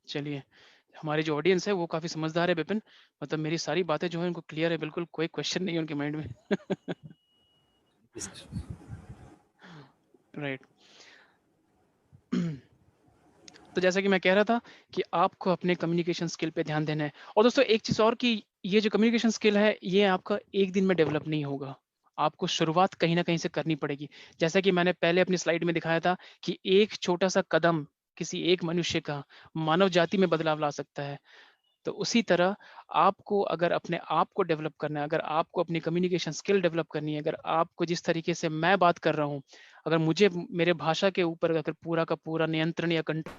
चलिए, हमारी जो ऑडियंस है वो काफ़ी समझदार है विपिन, मतलब मेरी सारी बातें जो हैं उनको क्लियर है, बिल्कुल कोई क्वेश्चन नहीं है उनके माइंड में। जी सर। राइट। तो जैसा कि मैं कह रहा था कि आपको अपने कम्युनिकेशन स्किल पे ध्यान देना है। और दोस्तों एक चीज़ और कि ये जो कम्युनिकेशन स्किल है, ये आपका एक दिन में डेवलप नहीं होगा। आपको शुरुआत कहीं न कहीं से करनी पड़ेगी। जैसा कि मैंने पहले अपनी स्लाइड में दिखाया था कि एक छोटा-सा कदम किसी एक मनुष्य का मानव जाति में बदलाव ला सकता है। तो उसी तरह आपको अगर अपने आप को डेवलप करना है, अगर आपको अपनी कम्युनिकेशन स्किल डेवलप करनी है, अगर आपको जिस तरीके से मैं बात कर रहा हूँ, अगर मुझे मेरे भाषा के ऊपर अगर पूरा का पूरा नियंत्रण या कंट्रोल,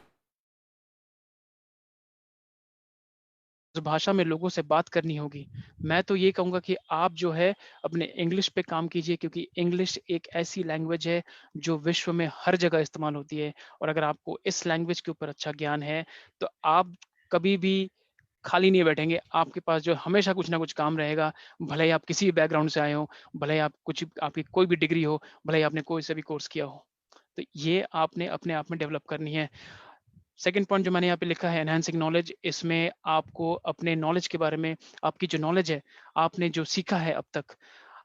उस भाषा में लोगों से बात करनी होगी, मैं तो ये कहूँगा कि आप जो है अपने इंग्लिश पे काम कीजिए, क्योंकि इंग्लिश एक ऐसी लैंग्वेज है जो विश्व में हर जगह इस्तेमाल होती है। और अगर आपको इस लैंग्वेज के ऊपर अच्छा ज्ञान है, तो आप कभी भी खाली नहीं बैठेंगे। आपके पास जो हमेशा कुछ ना कुछ काम रहेगा, भले ही आप किसी भी बैकग्राउंड से आए हो, भले ही आप कुछ आपकी कोई भी डिग्री हो, भले ही आपने कोई सा भी कोर्स किया हो। तो ये आपने अपने आप में डेवलप करनी है। सेकंड पॉइंट जो मैंने यहाँ पे लिखा है, एनहांसिंग नॉलेज, इसमें आपको अपने नॉलेज के बारे में, आपकी जो नॉलेज है, आपने जो सीखा है अब तक,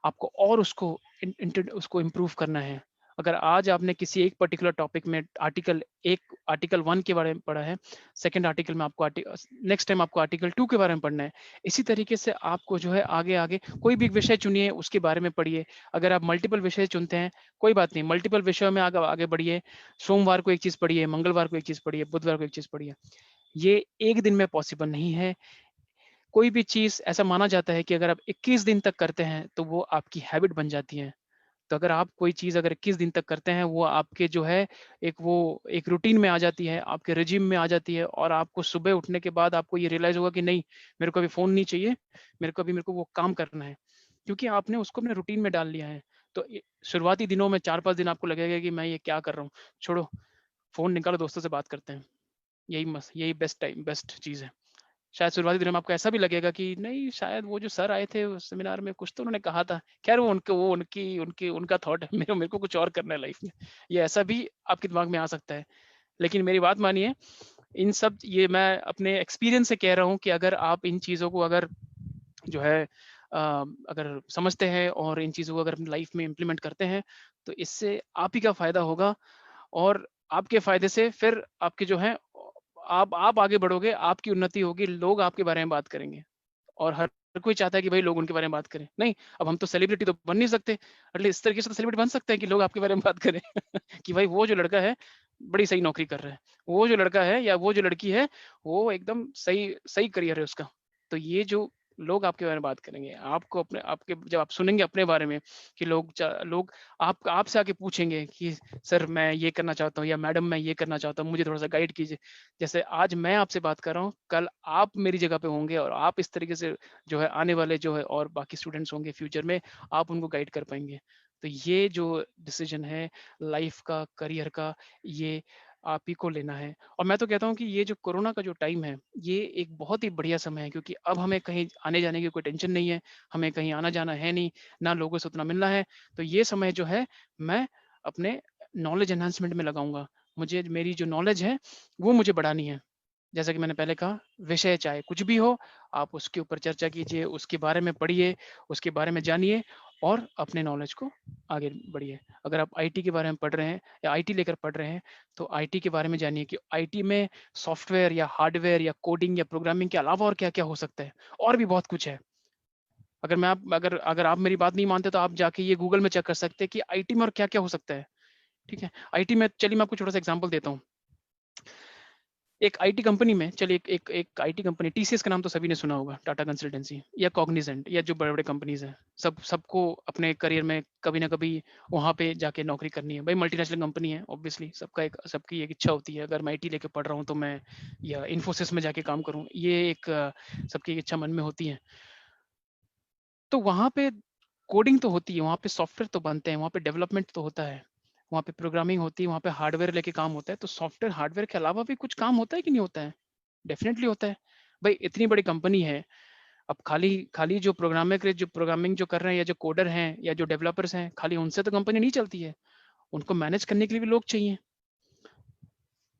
आपको और उसको इम्प्रूव करना है। अगर आज आपने किसी एक पर्टिकुलर टॉपिक में आर्टिकल 1 के बारे में पढ़ा है, सेकंड आर्टिकल में आपको नेक्स्ट टाइम आपको आर्टिकल 2 के बारे में पढ़ना है। इसी तरीके से आपको जो है आगे कोई भी विषय चुनिए, उसके बारे में पढ़िए। अगर आप मल्टीपल विषय चुनते हैं, कोई बात नहीं, मल्टीपल विषयों में आगे बढ़िए। सोमवार को एक चीज पढ़िए, मंगलवार को एक चीज पढ़िए, बुधवार को एक चीज पढ़िए। ये एक दिन में पॉसिबल नहीं है। कोई भी चीज ऐसा माना जाता है कि अगर आप 21 दिन तक करते हैं तो वो आपकी हैबिट बन जाती है। तो अगर आप कोई चीज अगर 21 दिन तक करते हैं, वो आपके जो है एक रूटीन में आ जाती है, आपके रिजिम में आ जाती है, और आपको सुबह उठने के बाद आपको ये रियलाइज होगा कि नहीं, मेरे को अभी फोन नहीं चाहिए, मेरे को वो काम करना है, क्योंकि आपने उसको अपने रूटीन में डाल लिया है। तो शुरुआती दिनों में 4-5 दिन आपको लगेगा कि मैं ये क्या कर रहा हूँ, छोड़ो, फोन निकालो, दोस्तों से बात करते हैं। यही बेस्ट चीज है। शायद शुरुआती दिनों में आपको ऐसा भी लगेगा कि नहीं, शायद वो जो सर आए थे उस सेमिनार में, कुछ तो उन्होंने कहा था। खैर वो उनका थॉट है, मेरे को कुछ और करना है लाइफ में। ये ऐसा भी आपके दिमाग में आ सकता है। लेकिन मेरी बात मानिए, इन सब ये मैं अपने एक्सपीरियंस से कह रहा हूँ कि अगर आप इन चीज़ों को अगर जो है अगर समझते हैं और इन चीज़ों को अगर अपनी लाइफ में इम्प्लीमेंट करते हैं, तो इससे आप ही का फ़ायदा होगा। और आपके फ़ायदे से फिर आपके जो है, आप आगे बढ़ोगे, आपकी उन्नति होगी, लोग आपके बारे में बात करेंगे। और हर कोई चाहता है कि भाई लोग उनके बारे में बात करें। नहीं, अब हम तो सेलिब्रिटी तो बन नहीं सकते, एटलीस्ट इस तरीके से तो सेलिब्रिटी बन सकते हैं कि लोग आपके बारे में बात करें कि भाई वो जो लड़का है, बड़ी सही नौकरी कर रहा है। वो जो लड़का है या वो जो लड़की है, वो एकदम सही सही करियर है उसका। तो ये जो लोग आपके बारे में बात करेंगे, आपको अपने आपके जब आप सुनेंगे अपने बारे में कि लोग आपसे आके पूछेंगे कि सर मैं ये करना चाहता हूँ, या मैडम मैं ये करना चाहता हूँ, मुझे थोड़ा सा गाइड कीजिए। जैसे आज मैं आपसे बात कर रहा हूँ, कल आप मेरी जगह पे होंगे और आप इस तरीके से जो है आने वाले जो है और बाकी स्टूडेंट्स होंगे फ्यूचर में, आप उनको गाइड कर पाएंगे। तो ये जो डिसीजन है लाइफ का, करियर का, ये आप ही को लेना है। और मैं तो कहता हूँ कि ये जो कोरोना का जो टाइम है, ये एक बहुत ही बढ़िया समय है, क्योंकि अब हमें कहीं आने जाने की कोई टेंशन नहीं है, हमें कहीं आना जाना है नहीं, ना लोगों से उतना मिलना है। तो ये समय जो है मैं अपने नॉलेज एनहांसमेंट में लगाऊंगा। मुझे मेरी जो नॉलेज है वो मुझे बढ़ानी है। जैसा कि मैंने पहले कहा, विषय चाहे कुछ भी हो, आप उसके ऊपर चर्चा कीजिए, उसके बारे में पढ़िए, उसके बारे में जानिए और अपने नॉलेज को आगे बढ़िए। अगर आप आईटी के बारे में पढ़ रहे हैं या आईटी लेकर पढ़ रहे हैं, तो आईटी के बारे में जानिए कि आईटी में सॉफ्टवेयर या हार्डवेयर या कोडिंग या प्रोग्रामिंग के अलावा और क्या-क्या हो सकता है, और भी बहुत कुछ है। अगर आप मेरी बात नहीं मानते, तो आप जाके ये गूगल में चेक कर सकते हैं कि आईटी में और क्या-क्या हो सकता है, ठीक है? आईटी में चलिए मैं आपको छोटा-सा एग्ज़ाम्पल देता हूँ। एक आईटी कंपनी में, चलिए एक आईटी कंपनी, टीसीएस का नाम तो सभी ने सुना होगा, टाटा कंसल्टेंसी या कॉग्निजेंट या जो बड़े-बड़े कंपनीज़ हैं। सबको अपने करियर में कभी ना कभी वहाँ पे जाके नौकरी करनी है। भाई मल्टीनेशनल कंपनी है, ऑब्वियसली सबकी एक इच्छा होती है, अगर मैं आईटी लेके पढ़ रहा हूँ तो मैं या इन्फोसिस में जाके काम करूँ। ये एक सबकी एक इच्छा मन में होती है। तो वहाँ पे कोडिंग तो होती है, वहाँ पे सॉफ्टवेयर तो बनते हैं, वहाँ पे डेवलपमेंट तो होता है, वहाँ पे प्रोग्रामिंग होती है, वहाँ पे हार्डवेयर लेके काम होता है। तो सॉफ्टवेयर, हार्डवेयर के अलावा भी कुछ काम होता है कि नहीं होता है? डेफ़िनेटली होता है। भाई इतनी बड़ी कंपनी है, अब खाली खाली जो प्रोग्रामिंग जो कर रहे हैं या जो कोडर हैं या जो डेवलपर्स हैं, खाली उनसे तो कंपनी नहीं चलती है। उनको मैनेज करने के लिए भी लोग चाहिए।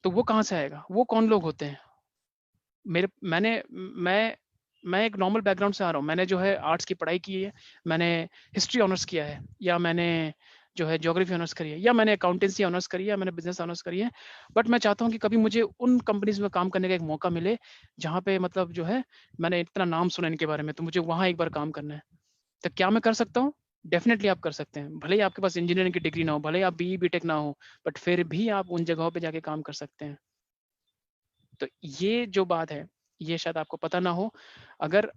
तो वो कहाँ से आएगा? वो कौन लोग होते हैं? मेरे मैंने मैं एक नॉर्मल बैकग्राउंड से आ रहा हूँ। मैंने जो है आर्ट्स की पढ़ाई की है, मैंने हिस्ट्री ऑनर्स किया है, या मैंने जो है ज्योग्राफी ऑनर्स करी है, या मैंने अकाउंटेंसी ऑनर्स करी है, या मैंने बिज़नेस ऑनर्स करी है। बट मैं चाहता हूँ कि कभी मुझे उन कंपनीज़ में काम करने का एक मौका मिले, जहाँ पे मतलब जो है मैंने इतना नाम सुना इनके बारे में, तो मुझे वहाँ एक बार काम करना है। तो क्या मैं कर सकता हूँ? डेफ़िनेटली आप कर सकते हैं। भले ही आपके पास इंजीनियरिंग की डिग्री ना हो, भले ही आप बीई, बीटेक ना हो, बट फिर भी आप उन जगहों पे जाके काम कर सकते हैं। तो ये जो बात है, ये शायद आपको पता ना हो। अगर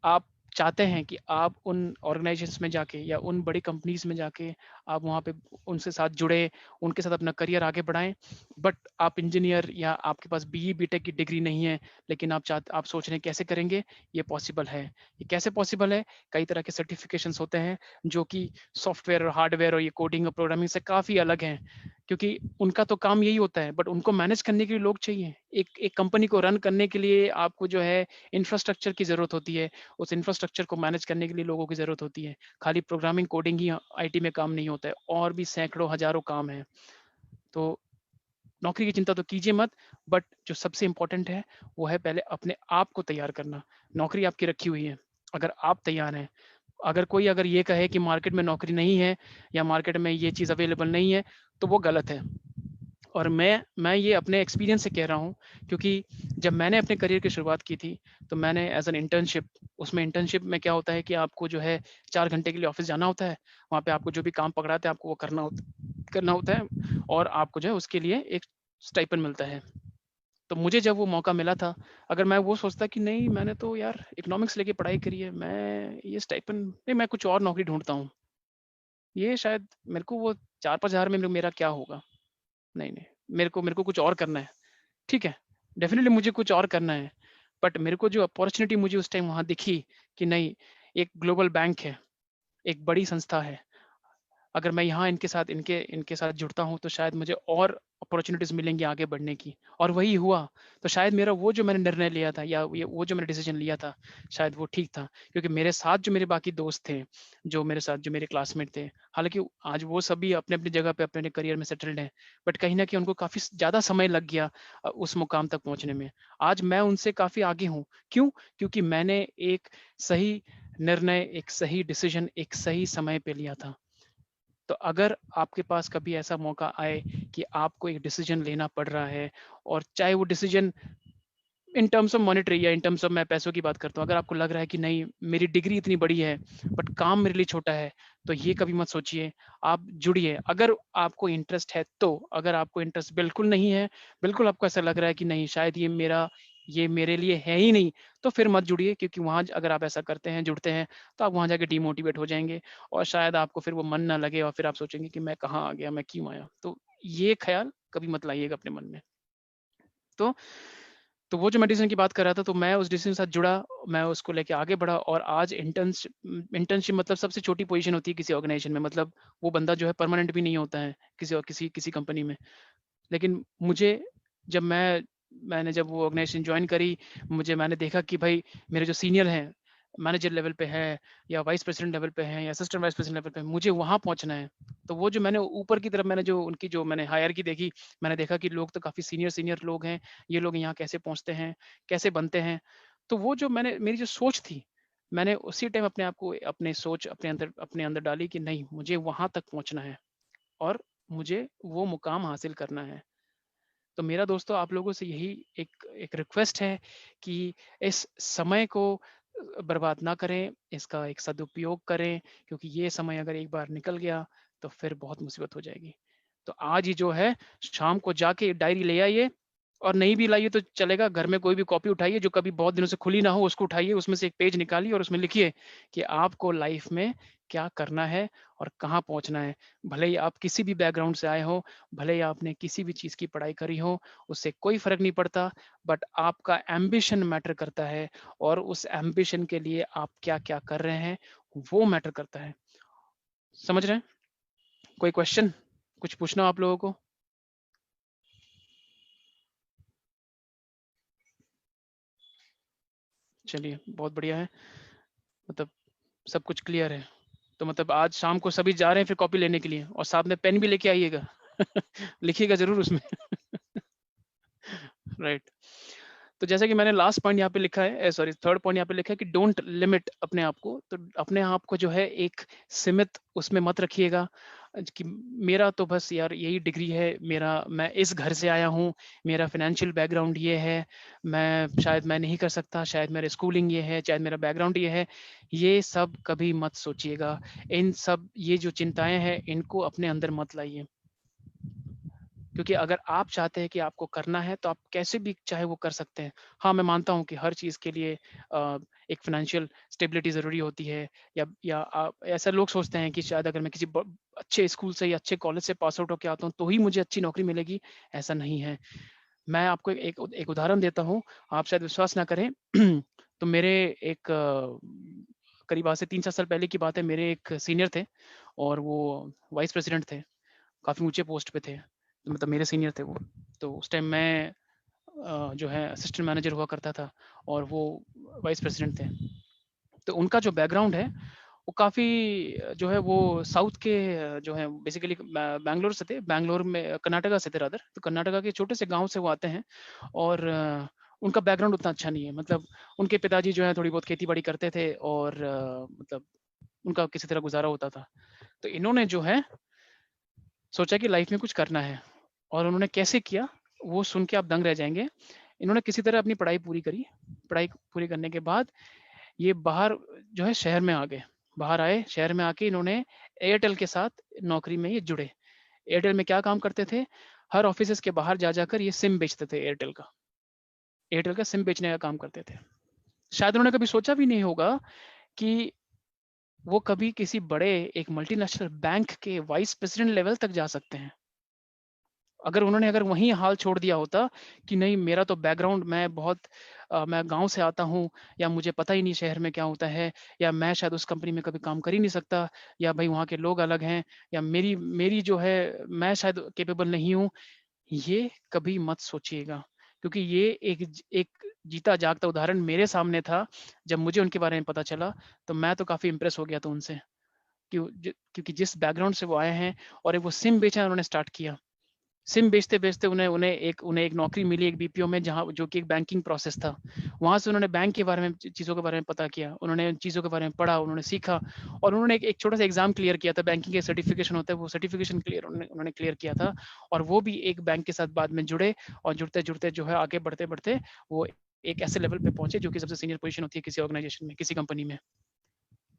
आप चाहते हैं कि आप उन ऑर्गेनाइजेशंस में जाके या उन बड़ी कंपनीज में जाके आप वहाँ पे उनसे साथ जुड़े, उनके साथ अपना करियर आगे बढ़ाएं, बट आप इंजीनियर या आपके पास बीई बीटेक की डिग्री नहीं है, लेकिन आप सोच रहे हैं कैसे करेंगे, ये पॉसिबल है। ये कैसे पॉसिबल है? कई तरह के सर्टिफिकेशंस होते हैं जो कि सॉफ्टवेयर और हार्डवेयर और ये कोडिंग और प्रोग्रामिंग से काफ़ी अलग हैं, क्योंकि उनका तो काम यही होता है, बट उनको मैनेज करने के लिए लोग चाहिए। एक कंपनी को रन करने के लिए आपको जो है इंफ्रास्ट्रक्चर की ज़रूरत होती है, उस इंफ्रास्ट्रक्चर को मैनेज करने के लिए लोगों की ज़रूरत होती है। खाली प्रोग्रामिंग कोडिंग ही आईटी में काम नहीं होता है, और भी सैकड़ों हज़ारों काम हैं। तो नौकरी की चिंता तो कीजिए मत, बट जो सबसे इम्पोर्टेंट है वो है पहले अपने आप को तैयार करना। नौकरी आपकी रखी हुई है, अगर आप तैयार हैं, अगर ये कहे कि मार्केट में नौकरी नहीं है या मार्केट में ये चीज़ अवेलेबल नहीं है, तो वो गलत है। और मैं ये अपने एक्सपीरियंस से कह रहा हूँ, क्योंकि जब मैंने अपने करियर की शुरुआत की थी, तो मैंने एज एन इंटर्नशिप, उसमें इंटर्नशिप में क्या होता है कि आपको जो है 4 घंटे के लिए ऑफिस जाना होता है। वहाँ पे आपको जो भी काम पकड़ाते हैं आपको वो करना होता है, और आपको जो है उसके लिए एक स्टाइपेंड मिलता है। तो मुझे जब वो मौका मिला था, अगर मैं वो सोचता कि नहीं मैंने तो यार इकोनॉमिक्स लेके पढ़ाई करी है, मैं ये स्टाइपेंड नहीं, मैं कुछ और नौकरी ढूंढता हूँ, ये शायद मेरे को वो 4-5 हज़ार में मेरा क्या होगा। नहीं नहीं, मेरे को कुछ और करना है। ठीक है, डेफिनेटली मुझे कुछ और करना है, बट मेरे को जो अपॉर्चुनिटी मुझे उस टाइम वहाँ दिखी कि नहीं, एक ग्लोबल बैंक है, एक बड़ी संस्था है, अगर मैं यहाँ इनके साथ जुड़ता हूँ तो शायद मुझे और अपॉर्चुनिटीज मिलेंगी आगे बढ़ने की, और वही हुआ। तो शायद मेरा वो जो मैंने निर्णय लिया था या वो जो मैंने डिसीजन लिया था, शायद वो ठीक था, क्योंकि मेरे साथ जो मेरे बाकी दोस्त थे, जो मेरे क्लासमेट थे, हालांकि आज वो सभी अपने अपनी जगह पे अपने अपने करियर में सेटल्ड हैं, बट कहीं ना कहीं उनको काफ़ी ज़्यादा समय लग गया उस मुकाम तक पहुँचने में। आज मैं उनसे काफ़ी आगे हूँ। क्यों? क्योंकि मैंने एक सही निर्णय, एक सही डिसीजन एक सही समय पे लिया था। तो अगर आपके पास कभी ऐसा मौका आए कि आपको एक डिसीजन लेना पड़ रहा है, और चाहे वो decision in terms of monetary या इन टर्म्स ऑफ मैं पैसों की बात करता हूँ, अगर आपको लग रहा है कि नहीं मेरी डिग्री इतनी बड़ी है बट काम मेरे लिए छोटा है, तो ये कभी मत सोचिए, आप जुड़िए। अगर आपको इंटरेस्ट है तो, अगर आपको इंटरेस्ट बिल्कुल नहीं है, बिल्कुल आपको ऐसा लग रहा है कि नहीं शायद ये मेरे लिए है ही नहीं, तो फिर मत जुड़िए, क्योंकि वहाँ अगर आप ऐसा करते हैं, जुड़ते हैं, तो आप वहाँ जाके डिमोटिवेट हो जाएंगे, और शायद आपको फिर वो मन ना लगे, और फिर आप सोचेंगे कि मैं कहाँ आ गया, मैं क्यों आया। तो ये ख्याल कभी मत लाइएगा अपने मन में। तो वो जो मैं डिसीजन की बात कर रहा था, तो मैं उस डिसीजन के साथ जुड़ा, मैं उसको लेके आगे बढ़ा, और आज इंटर्नशिप मतलब सबसे छोटी पोजीशन होती है किसी ऑर्गेनाइजेशन में, मतलब वो बंदा जो है परमानेंट भी नहीं होता है किसी कंपनी में। लेकिन मुझे जब मैंने जब वो ऑर्गेनाइजेशन ज्वाइन करी, मैंने देखा कि भाई मेरे जो सीनियर हैं, मैनेजर लेवल पे हैं या वाइस प्रेसिडेंट लेवल पे हैं या असिस्टेंट वाइस प्रेसिडेंट लेवल पे हैं, मुझे वहाँ पहुँचना है। तो वो जो मैंने ऊपर की तरफ मैंने जो उनकी जो मैंने हायरार्की देखी, मैंने देखा कि लोग तो काफ़ी सीनियर लोग हैं, ये लोग यहाँ कैसे पहुँचते हैं, कैसे बनते हैं। तो वो जो मेरी जो सोच थी, मैंने उसी टाइम अपने आप को अपने अंदर डाली कि नहीं मुझे वहाँ तक पहुँचना है, और मुझे वो मुकाम हासिल करना है। तो मेरा दोस्तों आप लोगों से यही एक रिक्वेस्ट है कि इस समय को बर्बाद ना करें, इसका एक सदुपयोग करें, क्योंकि ये समय अगर एक बार निकल गया तो फिर बहुत मुसीबत हो जाएगी। तो आज ही जो है शाम को जाके डायरी ले आइए, और नहीं भी लाइए तो चलेगा, घर में कोई भी कॉपी उठाइए जो कभी बहुत दिनों से खुली ना हो, उसको उठाइए, उसमें से एक पेज निकालिए और उसमें लिखिए कि आपको लाइफ में क्या करना है और कहाँ पहुँचना है। भले ही आप किसी भी बैकग्राउंड से आए हो, भले ही आपने किसी भी चीज़ की पढ़ाई करी हो, उससे कोई फ़र्क नहीं पड़ता, बट आपका एम्बिशन मैटर करता है, और उस एम्बिशन के लिए आप क्या-क्या कर रहे हैं, वो मैटर करता है। समझ रहे हैं? कोई क्वेश्चन? कुछ पूछना हो आप लोगों को? चलिए, बहुत बढ़िया है। मतलब सब कुछ क्लियर है। तो मतलब आज शाम को सभी जा रहे हैं फिर कॉपी लेने के लिए, और साथ में पेन भी लेके आइएगा। लिखिएगा ज़रूर उसमें। राइट। तो जैसे कि मैंने लास्ट पॉइंट यहाँ पे लिखा है, सॉरी थर्ड पॉइंट यहाँ पे लिखा है कि डोंट लिमिट अपने आप को। तो अपने आप को जो है एक सीमित उसमें मत रखिएगा कि मेरा तो बस यार यही डिग्री है, मैं इस घर से आया हूँ, मेरा फाइनेंशियल बैकग्राउंड ये है, शायद मैं नहीं कर सकता, शायद मेरा स्कूलिंग ये है, शायद मेरा बैकग्राउंड ये है। ये सब कभी मत सोचिएगा। ये जो चिंताएं हैं इनको अपने अंदर मत लाइए। क्योंकि अगर आप चाहते हैं कि आपको करना है तो आप कैसे भी चाहे वो कर सकते हैं। हाँ, मैं मानता हूँ कि हर चीज़ के लिए एक फ़ाइनेंशियल स्टेबिलिटी ज़रूरी होती है, या ऐसा लोग सोचते हैं कि शायद अगर मैं किसी अच्छे स्कूल से या अच्छे कॉलेज से पास आउट होके आता हूँ तो ही मुझे अच्छी नौकरी मिलेगी, ऐसा नहीं है। मैं आपको एक उदाहरण देता हूँ, आप शायद विश्वास ना करें। तो मेरे एक करीब आज से 3-4 साल पहले की बात है, मेरे एक सीनियर थे और वो वाइस प्रेज़िडेंट थे, काफ़ी ऊँचे पोस्ट पे थे, तो मतलब मेरे सीनियर थे वो। तो उस टाइम मैं जो है असिस्टेंट मैनेजर हुआ करता था और वो वाइस प्रेज़िडेंट थे। तो उनका जो बैकग्राउंड है, वो काफ़ी जो है वो साउथ के जो है बेसिकली बैंगलोर से थे, बैंगलोर में कर्नाटका से थे रादर, तो कर्नाटका के छोटे से गाँव से वो आते हैं और उनका बैकग्राउंड उतना अच्छा नहीं है। मतलब उनके पिताजी जो है थोड़ी बहुत खेती-बाड़ी करते थे और मतलब उनका किसी तरह गुज़ारा होता था। तो इन्होंने जो है सोचा कि लाइफ़ में कुछ करना है और उन्होंने कैसे किया, वो सुन के आप दंग रह जाएँगे। इन्होंने किसी तरह अपनी पढ़ाई पूरी करी, पढ़ाई पूरी करने के बाद ये बाहर जो है शहर में आ गए। बाहर आए, शहर में आके इन्होंने एयरटेल के साथ नौकरी में ये जुड़े। एयरटेल में क्या काम करते थे, हर ऑफ़िसेज़ के बाहर जा जाकर ये सिम बेचते थे एयरटेल का। एयरटेल का सिम बेचने का काम करते थे। शायद उन्होंने कभी सोचा भी नहीं होगा कि वो कभी किसी बड़े एक मल्टीनेशनल बैंक के वाइस प्रेज़िडेंट लेवल तक जा सकते हैं। अगर वहीं हाल छोड़ दिया होता कि नहीं मेरा तो बैकग्राउंड मैं गाँव से आता हूँ या मुझे पता ही नहीं शहर में क्या होता है या मैं शायद उस कंपनी में कभी काम कर ही नहीं सकता या भई वहाँ के लोग अलग हैं या मेरी मेरी जो है मैं शायद कैपेबल नहीं हूँ, ये कभी मत सोचिएगा। क्योंकि ये एक जीता जागता उदाहरण मेरे सामने था, जब मुझे उनके बारे में पता चला, तो मैं तो काफ़ी इम्प्रेस हो गया था उनसे। क्योंकि जिस बैकग्राउंड से वो आए हैं और एक वो सिम बेचना उन्होंने स्टार्ट किया। सिम बेचते-बेचते उन्हें एक नौकरी मिली एक बीपीओ में जहाँ जो कि एक बैंकिंग प्रोसेस था। वहाँ से उन्होंने बैंक के बारे में चीज़ों के बारे में पता किया, उन्होंने उन चीज़ों के बारे में पढ़ा, उन्होंने सीखा और उन्होंने एक एक छोटा-सा एग्ज़ाम क्लियर किया था, बैंकिंग के सर्टिफ़िकेशन होता है, वो सर्टिफ़िकेशन क्लियर उन्होंने क्लियर किया था और वो भी एक बैंक के साथ बाद में जुड़े और जुड़ते-जुड़ते जो है आगे बढ़ते-बढ़ते वो एक ऐसे लेवल पे पहुँचे जो कि सबसे सीनियर पोज़ीशन होती है किसी ऑर्गनाइज़ेशन में, किसी कंपनी में।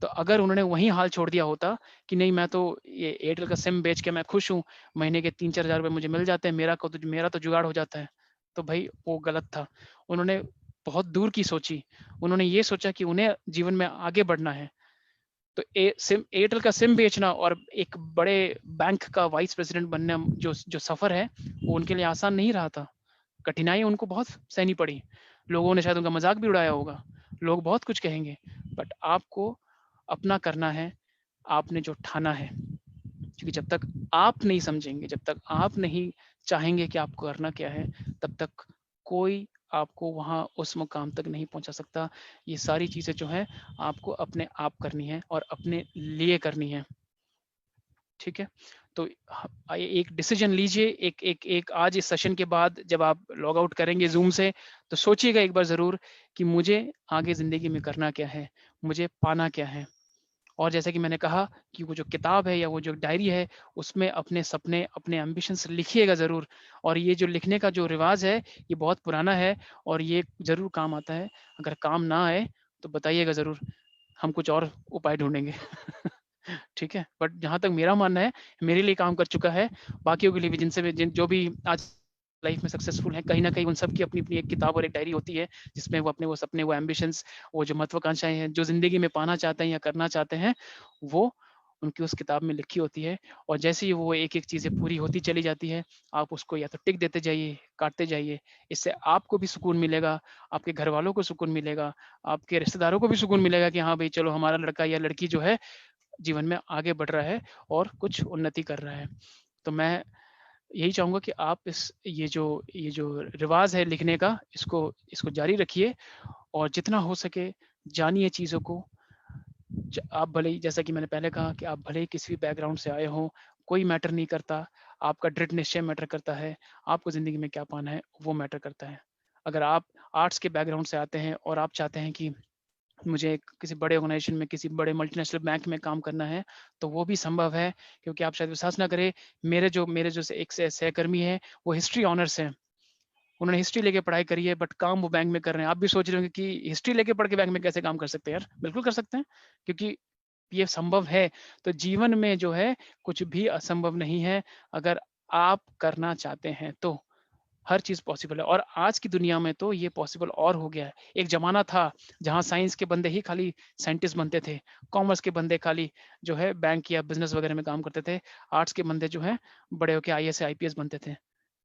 तो अगर उन्होंने वहीं हाल छोड़ दिया होता कि नहीं मैं तो ये एयरटेल का सिम बेच के मैं खुश हूँ, महीने के 3-4 हज़ार रुपए मुझे मिल जाते हैं, मेरा तो जुगाड़ हो जाता है। तो भई वो गलत था। उन्होंने बहुत दूर की सोची। उन्होंने ये सोचा कि उन्हें जीवन में आगे बढ़ना है। तो एयरटेल का सिम बेचना और एक बड़े बैंक का वाइस प्रेज़िडेंट बनना जो जो सफ़र है, वो उनके लिए आसान नहीं रहा था। कठिनाई उनको बहुत सहनी पड़ी। लोगों ने शायद उनका मज़ाक भी उड़ाया होगा। लोग बहुत कुछ कहेंगे, बट आपको अपना करना है, आपने जो ठाना है। क्योंकि जब तक आप नहीं समझेंगे, जब तक आप नहीं चाहेंगे कि आपको करना क्या है, तब तक कोई आपको वहाँ उस मुकाम तक नहीं पहुँचा सकता। ये सारी चीज़ें जो हैं, आपको अपने आप करनी है और अपने लिए करनी है। ठीक है? तो एक डिसीज़न लीजिए, एक एक एक आज इस सेशन के बाद जब आप लॉग आउट करेंगे ज़ूम से, तो सोचिएगा एक बार ज़रूर कि मुझे आगे ज़िंदगी में करना क्या है? मुझे पाना क्या है? और जैसा कि मैंने कहा कि वो जो किताब है या वो जो डायरी है, उसमें अपने सपने, अपने एम्बिशंस लिखिएगा ज़रूर और ये जो लिखने का जो रिवाज़ है, ये बहुत पुराना है और ये ज़रूर काम आता है। अगर काम ना आए, तो बताइएगा ज़रूर, हम कुछ और उपाय ढूँढेंगे। ठीक है? बट जहाँ तक मेरा मानना है, मेरे लिए काम कर चुका है, बाकियों के लिए भी जिनसे भी जिन जो भी आज लाइफ़ में सक्सेसफुल हैं, कहीं न कहीं उन सब की अपनी-अपनी एक किताब और एक डायरी होती है, जिसमें वो अपने वो सपने, वो एम्बिशंस, वो जो महत्वाकांक्षाएँ हैं, जो ज़िंदगी में पाना चाहते हैं या करना चाहते हैं, वो उनकी उस किताब में लिखी होती है और जैसे ही वो एक-एक चीज़ें पूरी होती चली जाती है, आप उसको या तो टिक देते जाइए, काटते जाइए। इससे आपको भी सुकून मिलेगा, आपके घरवालों को सुकून मिलेगा, आपके रिश्तेदारों को भी सुकून मिलेगा कि हाँ, भई चलो हमारा लड़का या लड़की जो है जीवन में आगे बढ़ रहा है और कुछ उन्नति कर रहा है। तो मैं यही चाहूँगा कि आप ये जो रिवाज़ है लिखने का इसको इसको जारी रखिए और जितना हो सके जानिए चीज़ों को। आप भले ही जैसा कि मैंने पहले कहा कि आप भले ही किसी भी बैकग्राउंड से आए हों, कोई मैटर नहीं करता। आपका दृढ़ निश्चय मैटर करता है। आपको ज़िंदगी में क्या पाना है, वो मैटर करता है। अगर आप आर्ट्स के बैकग्राउंड से आते हैं और आप चाहते हैं कि मुझे किसी बड़े ऑर्गेनाइज़ेशन में, किसी बड़े मल्टीनेशनल बैंक में काम करना है, तो वो भी संभव है क्योंकि आप शायद विश्वास ना करें, मेरे जो एक सहकर्मी हैं, वो हिस्ट्री ऑनर्स हैं। उन्होंने हिस्ट्री लेके पढ़ाई करी है बट काम वो बैंक में कर रहे हैं। आप भी सोच रहे होंगे कि हिस्ट्री लेके पढ़ के बैंक में कैसे काम कर सकते हैं यार? बिल्कुल कर सकते हैं, क्योंकि ये संभव है। तो जीवन में जो है कुछ भी असंभव नहीं है। अगर आप करना चाहते हैं तो हर चीज़ पॉसिबल है। और आज की दुनिया में तो ये पॉसिबल और हो गया है। एक ज़माना था जहाँ साइंस के बंदे ही खाली साइंटिस्ट बनते थे, कॉमर्स के बंदे खाली जो है बैंक या बिज़नेस वगैरह में काम करते थे, आर्ट्स के बंदे जो हैं बड़े होके आईएएस या आईपीएस बनते थे।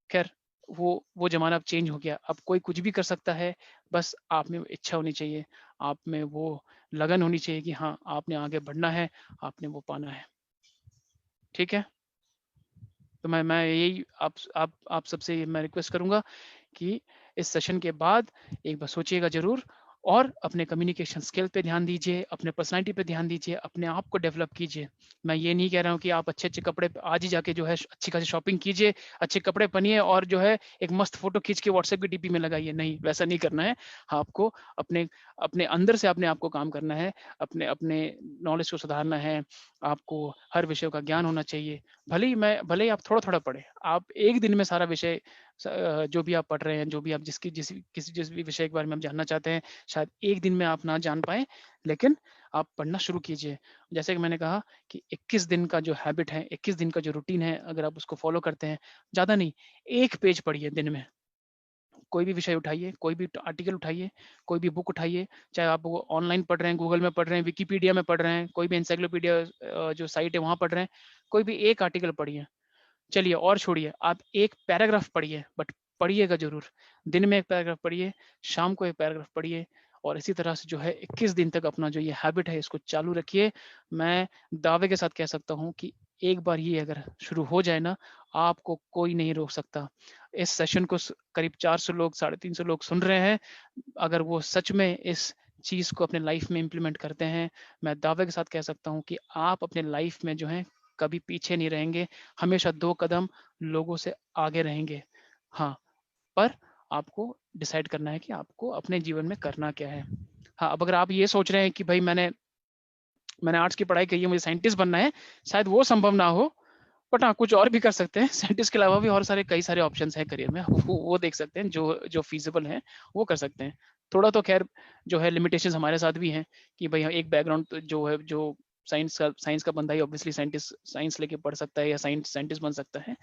ख़ैर वो ज़माना अब चेंज हो गया। अब कोई कुछ भी कर सकता है, बस आप में वो इच्छा होनी चाहिए, आप में वो लगन होनी चाहिए कि हाँ, आपने आगे बढ़ना है, आपने वो पाना है। ठीक है? तो मैं यही आप सबसे मैं रिक्वेस्ट करूँगा कि इस सेशन के बाद एक बार सोचिएगा ज़रूर और अपने कम्युनिकेशन स्किल पे ध्यान दीजिए, अपने पर्सनैलिटी पे ध्यान दीजिए, अपने आप को डेवलप कीजिए। मैं ये नहीं कह रहा हूँ कि आप अच्छे-अच्छे कपड़े आज ही जाके जो है अच्छी खासी शॉपिंग कीजिए, अच्छे कपड़े पहनिए और जो है एक मस्त फ़ोटो खींच के व्हाट्सएप की डीपी में लगाइए। नहीं, वैसा नहीं करना है। आपको अपने अपने अंदर से अपने आप को काम करना है, अपने अपने नॉलेज को सुधारना है, आपको हर विषयों का ज्ञान होना चाहिए। भले ही आप थोड़ा-थोड़ा पढ़ें, आप एक दिन में सारा विषय जो भी आप पढ़ रहे हैं, जो भी आप जिस भी विषय के बारे में आप जानना चाहते हैं, शायद एक दिन में आप ना जान पाएँ, लेकिन आप पढ़ना शुरू कीजिए। जैसे कि मैंने कहा कि 21 दिन का जो हैबिट है, 21 दिन का जो रूटीन है, अगर आप उसको फ़ॉलो करते हैं, ज़्यादा नहीं, 1 पेज पढ़िए दिन में। कोई भी विषय उठाइए, कोई भी आर्टिकल उठाइए, कोई भी बुक उठाइए, चाहे आप वो ऑनलाइन पढ़ रहे हैं, गूगल में पढ़ रहे हैं, विकिपीडिया में पढ़ रहे हैं, कोई भी एनसाइक्लोपीडिया जो साइट है, वहाँ पढ़ रहे हैं, कोई भी एक आर्टिकल पढ़िए। चलिए और छोड़िए, आप एक पैराग्राफ पढ़िए, बट पढ़िएगा ज़रूर। दिन में 1 पैराग्राफ पढ़िए, शाम को 1 पैराग्राफ पढ़िए और इसी तरह से जो है 21 दिन तक अपना जो ये हैबिट है इसको चालू रखिए। मैं दावे के साथ कह सकता हूँ कि एक बार ये अगर शुरू हो जाए ना, आपको कोई नहीं रोक सकता। इस सेशन को करीब 400 लोग, 350 लोग सुन रहे हैं। अगर वो सच में इस चीज़ को अपने लाइफ में इम्प्लीमेंट करते हैं, मैं दावे के साथ कह सकता हूँ कि आप अपने लाइफ में जो है कभी पीछे नहीं रहेंगे, हमेशा 2 कदम लोगों से आगे रहेंगे। हाँ, पर आपको डिसाइड करना है कि आपको अपने जीवन में करना क्या है। हाँ, अब अगर आप ये सोच रहे हैं कि भई मैंने आर्ट्स की पढ़ाई की है, मुझे साइंटिस्ट बनना है, शायद वो संभव ना हो, बट हाँ, कुछ और भी कर सकते हैं। साइंटिस्ट के अलावा भी और सारे कई सारे ऑप्शंस हैं करियर में, वो देख सकते हैं जो फ़ीज़िबल हैं, वो कर सकते हैं। थोड़ा तो ख़ैर जो है लिमिटेशंस हमारे साथ भी हैं कि भई एक बैकग्राउंड तो जो है जो साइंस का बंदा ही ऑब्वियसली साइंस लेके पढ़ सकता है या साइंटिस्ट बन सकता है,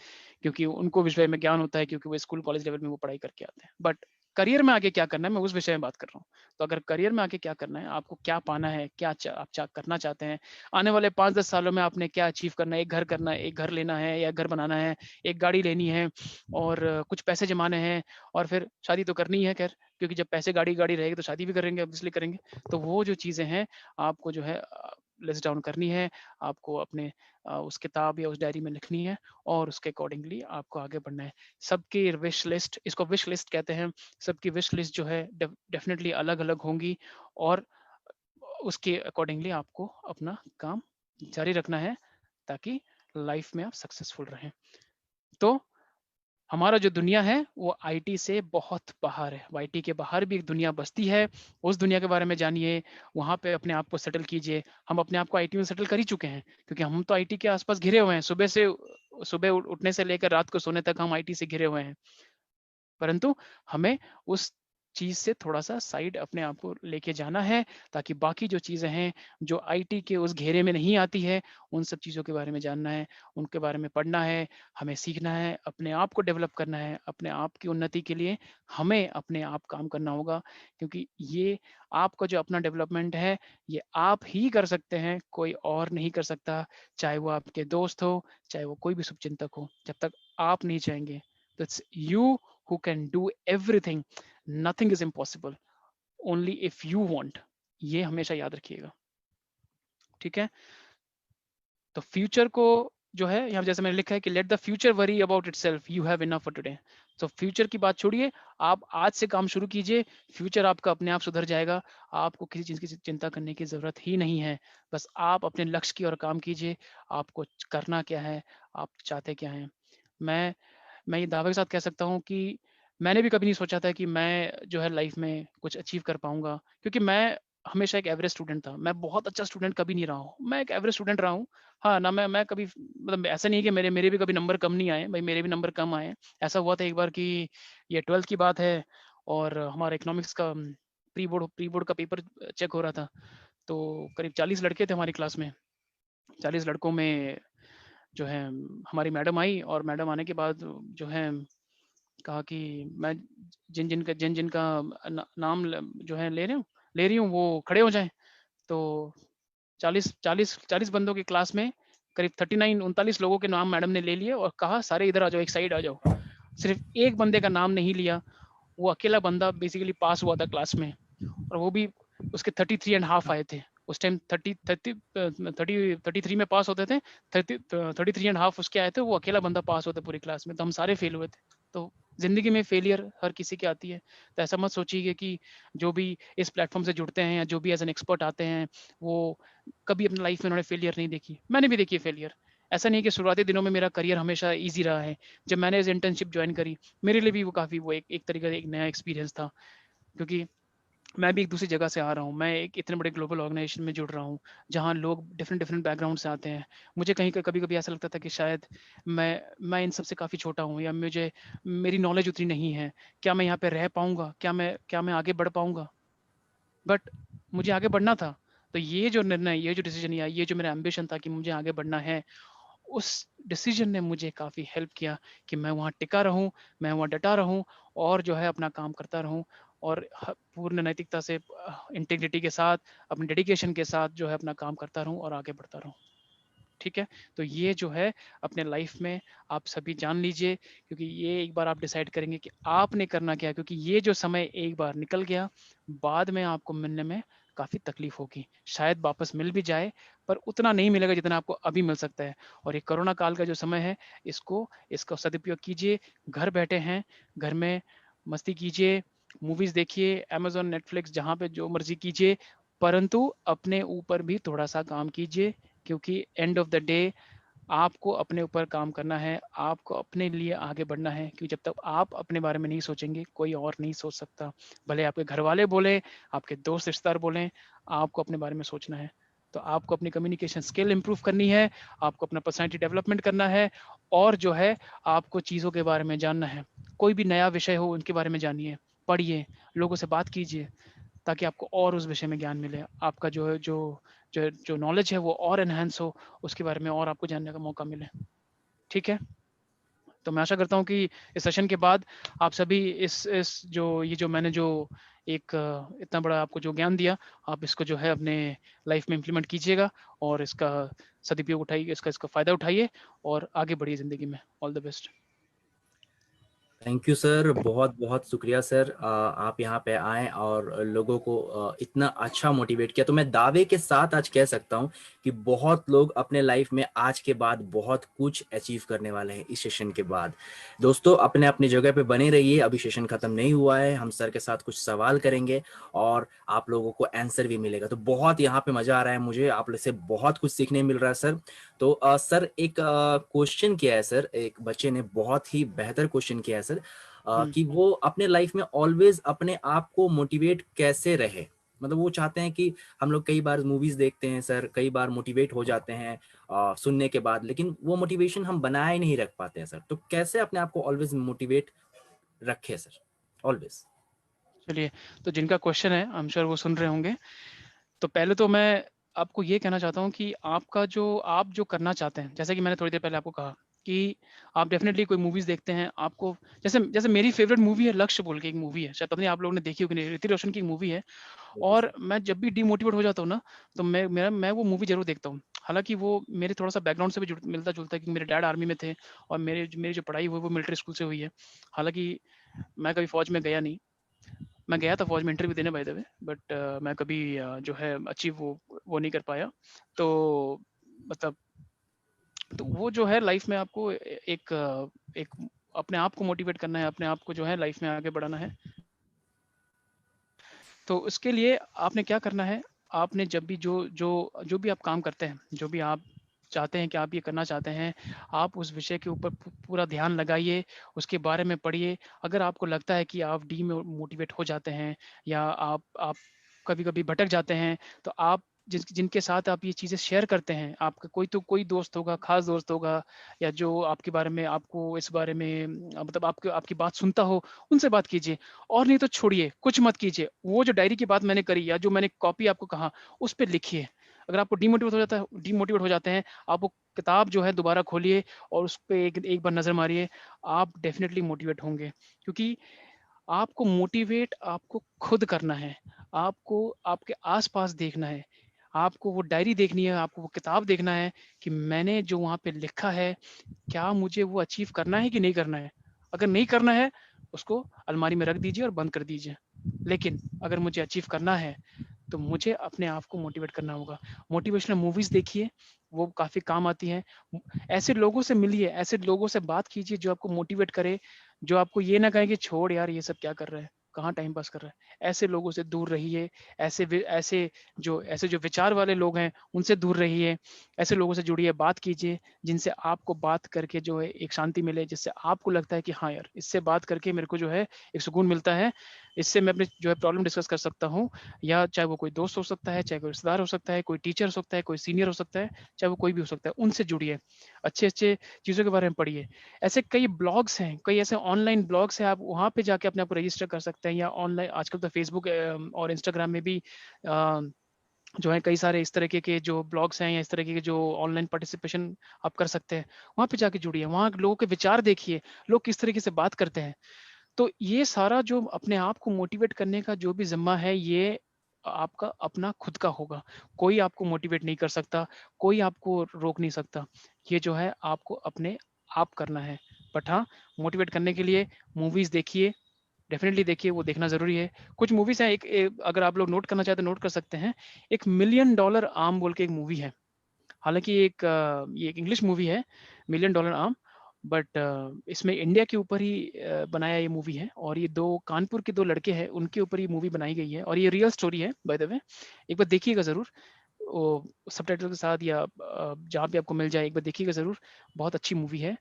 क्योंकि उनको विषय में ज्ञान होता है क्योंकि वो स्कूल कॉलेज लेवल में वो पढ़ाई करके आते हैं। बट करियर में आगे क्या करना है, मैं उस विषय में बात कर रहा हूँ। तो अगर करियर में आगे क्या करना है, आपको क्या पाना है, क्या आप करना चाहते हैं, आने वाले 5-10 सालों में आपने क्या अचीव करना है, एक घर लेना है या घर बनाना है, एक गाड़ी लेनी है और कुछ पैसे जमाने हैं और फिर शादी तो करनी ही है खैर, क्योंकि जब पैसे गाड़ी रहेगी तो शादी भी करेंगे, ऑब्वियसली करेंगे। तो वो जो चीज़ें हैं, आपको जो है लिस्ट डाउन करनी है, आपको अपने उस किताब या उस डायरी में लिखनी है और उसके अकॉर्डिंगली आपको आगे बढ़ना है। सबकी विश लिस्ट, इसको विश लिस्ट कहते हैं, सबकी विश लिस्ट जो है डेफ़िनिटली अलग-अलग होंगी और उसके अकॉर्डिंगली आपको अपना काम जारी रखना है ताकि लाइफ में आप सक्सेसफुल रहें। तो हमारा जो दुनिया है वो आईटी से बहुत बाहर है। आईटी के बाहर भी एक दुनिया बसती है। उस दुनिया के बारे में जानिए, वहाँ पे अपने आप को सेटल कीजिए। हम अपने आप को आईटी में सेटल कर ही चुके हैं क्योंकि हम तो आईटी के आस-पास घिरे हुए हैं। सुबह उठने से लेकर रात को सोने तक हम आईटी से घिरे हुए हैं। परंतु हमें उस चीज़ से थोड़ा-सा साइड अपने आप को लेके जाना है, ताकि बाकी जो चीज़ें हैं, जो आईटी के उस घेरे में नहीं आती है, उन सब चीज़ों के बारे में जानना है, उनके बारे में पढ़ना है, हमें सीखना है, अपने आप को डेवलप करना है, अपने आप की उन्नति के लिए हमें अपने आप काम करना होगा, क्योंकि ये आपका जो अपना डेवलपमेंट है, ये आप ही कर सकते हैं, कोई और नहीं कर सकता, चाहे वो आपके दोस्त हो, चाहे वो कोई भी शुभचिंतक हो, जब तक आप नहीं चाहेंगे। तो it's you who can do everything. Nothing is impossible. Only if you want. ये हमेशा याद रखिएगा। ठीक है? तो फ्यूचर को जो है यहाँ जैसे मैंने लिखा है कि let the future worry about itself, you have enough for today. तो फ्यूचर की बात छोड़िए, आप आज से काम शुरू कीजिए, फ्यूचर आपका अपने आप सुधर जाएगा। आपको किसी चीज़ की चिंता करने की ज़रूरत ही नहीं है। बस आप अपने लक्ष्य की ओर काम कीजिए, आपको करना क्या है, आप चाहते क्या हैं। मैं मैं ये दावे के साथ कह सकता हूँ कि मैंने भी कभी नहीं सोचा था कि मैं जो है लाइफ में कुछ अचीव कर पाऊँगा, क्योंकि मैं हमेशा एक एवरेज स्टूडेंट था। मैं बहुत अच्छा स्टूडेंट कभी नहीं रहा हूँ। मैं एक एवरेज स्टूडेंट रहा हूँ। हाँ, ना मैं कभी मतलब ऐसा नहीं है कि मेरे मेरे भी कभी नंबर कम नहीं आए, भई मेरे भी नंबर कम आए हैं। ऐसा हुआ था एक बार कि ये 12th की बात है और हमारा इकोनॉमिक्स का प्री बोर्ड का पेपर चेक हो रहा था। तो करीब 40 लड़के थे हमारी क्लास में। 40 लड़कों में जो है हमारी मैडम आई, और मैडम आने के बाद जो है कहा कि मैं जिन जिन का नाम जो है ले रही हूँ वो खड़े हो जाएं। तो 40 बंदों की क्लास में करीब 39 लोगों के नाम मैडम ने ले लिए और कहा सारे इधर आ जाओ, एक साइड आ जाओ। सिर्फ एक बंदे का नाम नहीं लिया, वो अकेला बंदा बेसिकली पास हुआ था क्लास में, और वो भी उसके 33.5 आए थे उस टाइम। 33 में पास होते थे, 33.5 उसके आए थे, वो अकेला बंदा पास होता पूरी क्लास में, तो हम सारे फेल हुए थे। तो जिंदगी में फेलियर हर किसी के आती है, तो ऐसा मत सोचिए कि जो भी इस प्लेटफॉर्म से जुड़ते हैं या जो भी एज एन एक्सपर्ट आते हैं वो कभी अपनी लाइफ में उन्होंने फेलियर नहीं देखी। मैंने भी देखी है फेलियर। ऐसा नहीं है कि शुरुआती दिनों में मेरा करियर हमेशा ईजी रहा है। जब मैंने एज इंटर्नशिप ज्वाइन करी, मेरे लिए भी वो काफ़ी वो एक तरीके से एक नया एक्सपीरियंस था, क्योंकि मैं भी एक दूसरी जगह से आ रहा हूँ। मैं एक इतने बड़े ग्लोबल ऑर्गेनाइजेशन में जुड़ रहा हूँ, जहाँ लोग डिफरेंट डिफरेंट बैकग्राउंड से आते हैं। मुझे कहीं कभी कभी ऐसा लगता था कि शायद मैं इन सब से काफ़ी छोटा हूँ, या मेरी नॉलेज उतनी नहीं है। क्या मैं यहाँ पे रह पाऊँगा? क्या मैं आगे बढ़ पाऊँगा? बट मुझे आगे बढ़ना था। तो ये जो निर्णय, ये जो डिसीजन, या ये जो मेरा एम्बिशन था कि मुझे आगे बढ़ना है, उस डिसीजन ने मुझे काफ़ी हेल्प किया कि मैं वहाँ टिका रहूँ, मैं वहाँ डटा रहूँ, और जो है अपना काम करता रहूँ, और पूर्ण नैतिकता से, इंटीग्रिटी के साथ, अपने डेडिकेशन के साथ जो है अपना काम करता रहूँ और आगे बढ़ता रहूँ। ठीक है? तो ये जो है अपने लाइफ में आप सभी जान लीजिए, क्योंकि ये एक बार आप डिसाइड करेंगे कि आपने करना क्या है, क्योंकि ये जो समय एक बार निकल गया, बाद में आपको मिलने में काफ़ी तकलीफ होगी। शायद वापस मिल भी जाए, पर उतना नहीं मिलेगा जितना आपको अभी मिल सकता है। और ये कोरोना काल का जो समय है, इसका सदुपयोग कीजिए। घर बैठे हैं, घर में मस्ती कीजिए, मूवीज़ देखिए, अमेज़न, नेटफ्लिक्स, जहाँ पे जो मर्ज़ी कीजिए, परंतु अपने ऊपर भी थोड़ा-सा काम कीजिए, क्योंकि एंड ऑफ द डे आपको अपने ऊपर काम करना है, आपको अपने लिए आगे बढ़ना है, क्योंकि जब तक आप अपने बारे में नहीं सोचेंगे, कोई और नहीं सोच सकता। भले आपके घर वाले बोलें, आपके दोस्त रिश्तेदार बोलें, आपको अपने बारे में सोचना है। तो आपको अपनी कम्युनिकेशन स्किल इम्प्रूव करनी है, आपको अपना पर्सनैलिटी डेवलपमेंट करना है, और जो है आपको चीज़ों के बारे में जानना है। कोई भी नया विषय हो, उनके बारे में जानिए, पढ़िए, लोगों से बात कीजिए, ताकि आपको और उस विषय में ज्ञान मिले। आपका जो नॉलेज है वो और एनहांस हो, उसके बारे में और आपको जानने का मौका मिले। ठीक है? तो मैं आशा करता हूँ कि इस सेशन के बाद आप सभी इस जो मैंने जो एक इतना बड़ा आपको जो ज्ञान दिया, आप इसको जो है अपने लाइफ में इम्प्लीमेंट कीजिएगा, और इसका सदुपयोग उठाइए, इसका फ़ायदा उठाइए, और आगे बढ़िए ज़िंदगी में। All the best. Thank you sir, बहुत बहुत शुक्रिया सर। आप यहाँ पे आए और लोगों को इतना अच्छा मोटिवेट किया। तो मैं दावे के साथ आज कह सकता हूँ कि बहुत लोग अपने लाइफ में आज के बाद बहुत कुछ अचीव करने वाले हैं इस सेशन के बाद। दोस्तों, अपने अपनी जगह पे बने रहिए, अभी सेशन खत्म नहीं हुआ है। हम सर के साथ कुछ सवाल करेंगे और आप लोगों को आंसर भी मिलेगा। तो बहुत यहाँ पे मजा आ रहा है मुझे, आप लोग से बहुत कुछ सीखने मिल रहा है सर। तो सर एक क्वेश्चन किया है सर, एक बच्चे ने बहुत ही बेहतर क्वेश्चन किया है सर, कि वो अपने लाइफ में ऑलवेज अपने आप को मोटिवेट कैसे रहे। मतलब वो चाहते हैं कि हम लोग कई बार मूवीज देखते हैं सर, कई बार मोटिवेट हो जाते हैं सुनने के बाद, लेकिन वो मोटिवेशन हम बनाए नहीं रख पाते हैं सर। तो कैसे अपने आप को ऑलवेज मोटिवेट रखे सर, ऑलवेज। चलिए, तो जिनका क्वेश्चन है, आई एम श्योर वो सुन रहे होंगे। तो पहले तो मैं आपको ये कहना चाहता हूँ कि आप जो करना चाहते हैं, जैसे कि मैंने थोड़ी देर पहले आपको कहा कि आप डेफ़िनेटली कोई मूवीज़ देखते हैं, आपको जैसे जैसे मेरी फ़ेवरेट मूवी है लक्ष्य बोल के एक मूवी है, शायद पता नहीं आप लोगों ने देखी होगी, नहीं, ऋतिक रोशन की एक मूवी है। बिल्कुल और सर। मैं जब भी डिमोटिवेट हो जाता हूँ ना, तो मैं वो मूवी ज़रूर देखता हूँ। हालाँकि वो मेरे थोड़ा-सा बैकग्राउंड से भी जुड़ मिलता-जुलता है, क्योंकि मेरे डैड आर्मी में थे, और मेरी जो पढ़ाई हुई वो मिलिट्री स्कूल से हुई है। हालाँकि मैं कभी फ़ौज में गया नहीं। मैं गया था फ़ौज में इंटरव्यू देने बाय द वे, बट मैं कभी जो है अचीव वो नहीं कर पाया। तो मतलब, तो वो जो है लाइफ़ में आपको एक अपने आप को मोटिवेट करना है, अपने आप को जो है लाइफ़ में आगे बढ़ाना है। तो उसके लिए आपने क्या करना है, आपने जब भी जो भी आप काम करते हैं, जो भी आप चाहते हैं कि आप ये करना चाहते हैं, आप उस विषय के ऊपर पूरा ध्यान लगाइए, उसके बारे में पढ़िए। अगर आपको लगता है कि आप मोटिवेट हो जाते हैं, या आप कभी-कभी भटक जाते हैं, तो आप जिनके साथ आप ये चीज़ें शेयर करते हैं, आपका कोई दोस्त होगा, ख़ास दोस्त होगा, या जो आपके बारे में, आपको इस बारे में मतलब आपकी बात सुनता हो, उनसे बात कीजिए। और नहीं तो छोड़िए, कुछ मत कीजिए। वो जो डायरी की बात मैंने करी, या जो मैंने कॉपी आपको कहा, उस पे लिखिए। अगर आपको डीमोटिवेट हो जाते हैं, आप वो किताब जो है दोबारा खोलिए और उस पे एक बार नज़र मारिए, आप डेफ़िनेटली मोटिवेट होंगे। क्योंकि आपको मोटिवेट आपको खुद करना है, आपको आपके आस-पास देखना है, आपको वो डायरी देखनी है, आपको वो किताब देखना है कि मैंने जो वहाँ पे लिखा है, क्या मुझे वो अचीव करना है कि नहीं करना है? अगर नहीं करना है, उसको अलमारी में रख दीजिए और बंद कर दीजिए। लेकिन अगर मुझे अचीव करना है, तो मुझे अपने आप को मोटिवेट करना होगा। मोटिवेशनल मूवीज़ देखिए, वो काफ़ी काम आती हैं। ऐसे लोगों से मिलिए, ऐसे लोगों से बात कीजिए जो आपको मोटिवेट करे, जो आपको ये ना कहे कि छोड़ यार ये सब क्या कर रहा है, कहाँ टाइम पास कर रहा है। ऐसे लोगों से दूर रहिए, ऐसे जो विचार वाले लोग हैं, उनसे दूर रहिए, ऐसे लोगों से जुड़िए, बात कीजिए, जिनसे आपको बात करके जो है एक शांति मिले, जिससे आपको लगता है कि हाँ यार, इससे बात करके मेरे को जो है एक सुकून मिलता है, इससे मैं अपनी जो है प्रॉब्लम डिस्कस कर सकता हूँ, या चाहे वो कोई दोस्त हो सकता है, चाहे कोई रिश्तेदार हो सकता है, कोई टीचर हो सकता है, कोई सीनियर हो सकता है, चाहे वो कोई भी हो सकता है, उनसे जुड़िए, अच्छे-अच्छे चीज़ों के बारे में पढ़िए। ऐसे कई ब्लॉग्स हैं, कई ऐसे ऑनलाइन ब्लॉग्स हैं, आप वहाँ पे जाके अपने आप को रजिस्टर कर सकते हैं, या ऑनलाइन आजकल तो फेसबुक और इंस्टाग्राम में भी जो है कई सारे इस तरीके के जो ब्लॉग्स हैं या इस तरीके के जो ऑनलाइन पार्टिसिपेशन आप कर सकते हैं। वहाँ पे जाके जुड़िए, वहाँ के लोगों के विचार देखिए, लोग किस तरीके से बात करते हैं। तो ये सारा जो अपने आप को मोटिवेट करने का जो भी ज़िम्मा है, ये आपका अपना खुद का होगा। कोई आपको मोटिवेट नहीं कर सकता, कोई आपको रोक नहीं सकता। ये जो है आपको अपने आप करना है। बट हाँ, मोटिवेट करने के लिए मूवीज़ देखिए, डेफ़िनिटली देखिए, वो देखना ज़रूरी है। कुछ मूवीज़ हैं, अगर आप लोग नोट करना चाहें तो नोट कर सकते हैं। एक मिलियन डॉलर आर्म बोल के एक मूवी है। हालाँकि ये एक इंग्लिश मूवी है, मिलियन डॉलर आर्म, बट इसमें इंडिया के ऊपर ही बनाया ये मूवी है, और ये 2 कानपुर के 2 लड़के हैं, उनके ऊपर ये मूवी बनाई गई है, और ये रियल स्टोरी है बाय द वे। एक बार देखिएगा ज़रूर, वो सबटाइटल के साथ, या जहाँ पे आपको मिल जाए, एक बार देखिएगा ज़रूर, बहुत अच्छी मूवी है।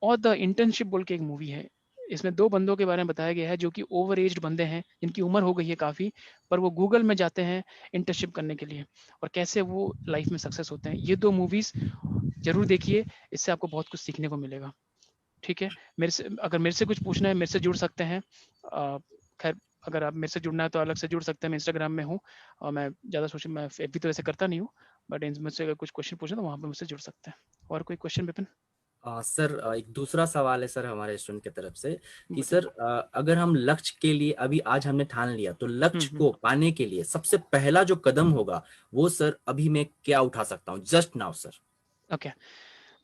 और द इंटर्नशिप बोल के एक मूवी है। इसमें 2 बंदों के बारे में बताया गया है जो कि ओवर एज्ड बंदे हैं, जिनकी उम्र हो गई है काफ़ी, पर वो गूगल में जाते हैं इंटर्नशिप करने के लिए, और कैसे वो लाइफ़ में सक्सेस होते हैं। ये 2 मूवीज़ ज़रूर देखिए, इससे आपको बहुत कुछ सीखने को मिलेगा। ठीक है? मेरे से कुछ पूछना है, मेरे से जुड़ सकते हैं। ख़ैर, अगर आप मेरे से जुड़ना है तो अलग से जुड़ सकते हैं, मैं इंस्टाग्राम में हूँ, और मैं ज़्यादा सोशल मैं एफबी तो वैसे करता नहीं हूँ, बट इन मुझसे अगर कुछ क्वेश्चन पूछे तो वहाँ पे मुझसे जुड़ सकते हैं। और कोई क्वेश्चन विपिन? सर, एक दूसरा सवाल है सर हमारे स्टूडेंट की तरफ से कि बताइए। सर, अगर हम लक्ष्य के लिए अभी आज हमने ठान लिया तो हुँ, लक्ष्य हुँ। को पाने के लिए सबसे पहला जो कदम होगा वो सर अभी मैं क्या उठा सकता हूँ just now sir? Okay.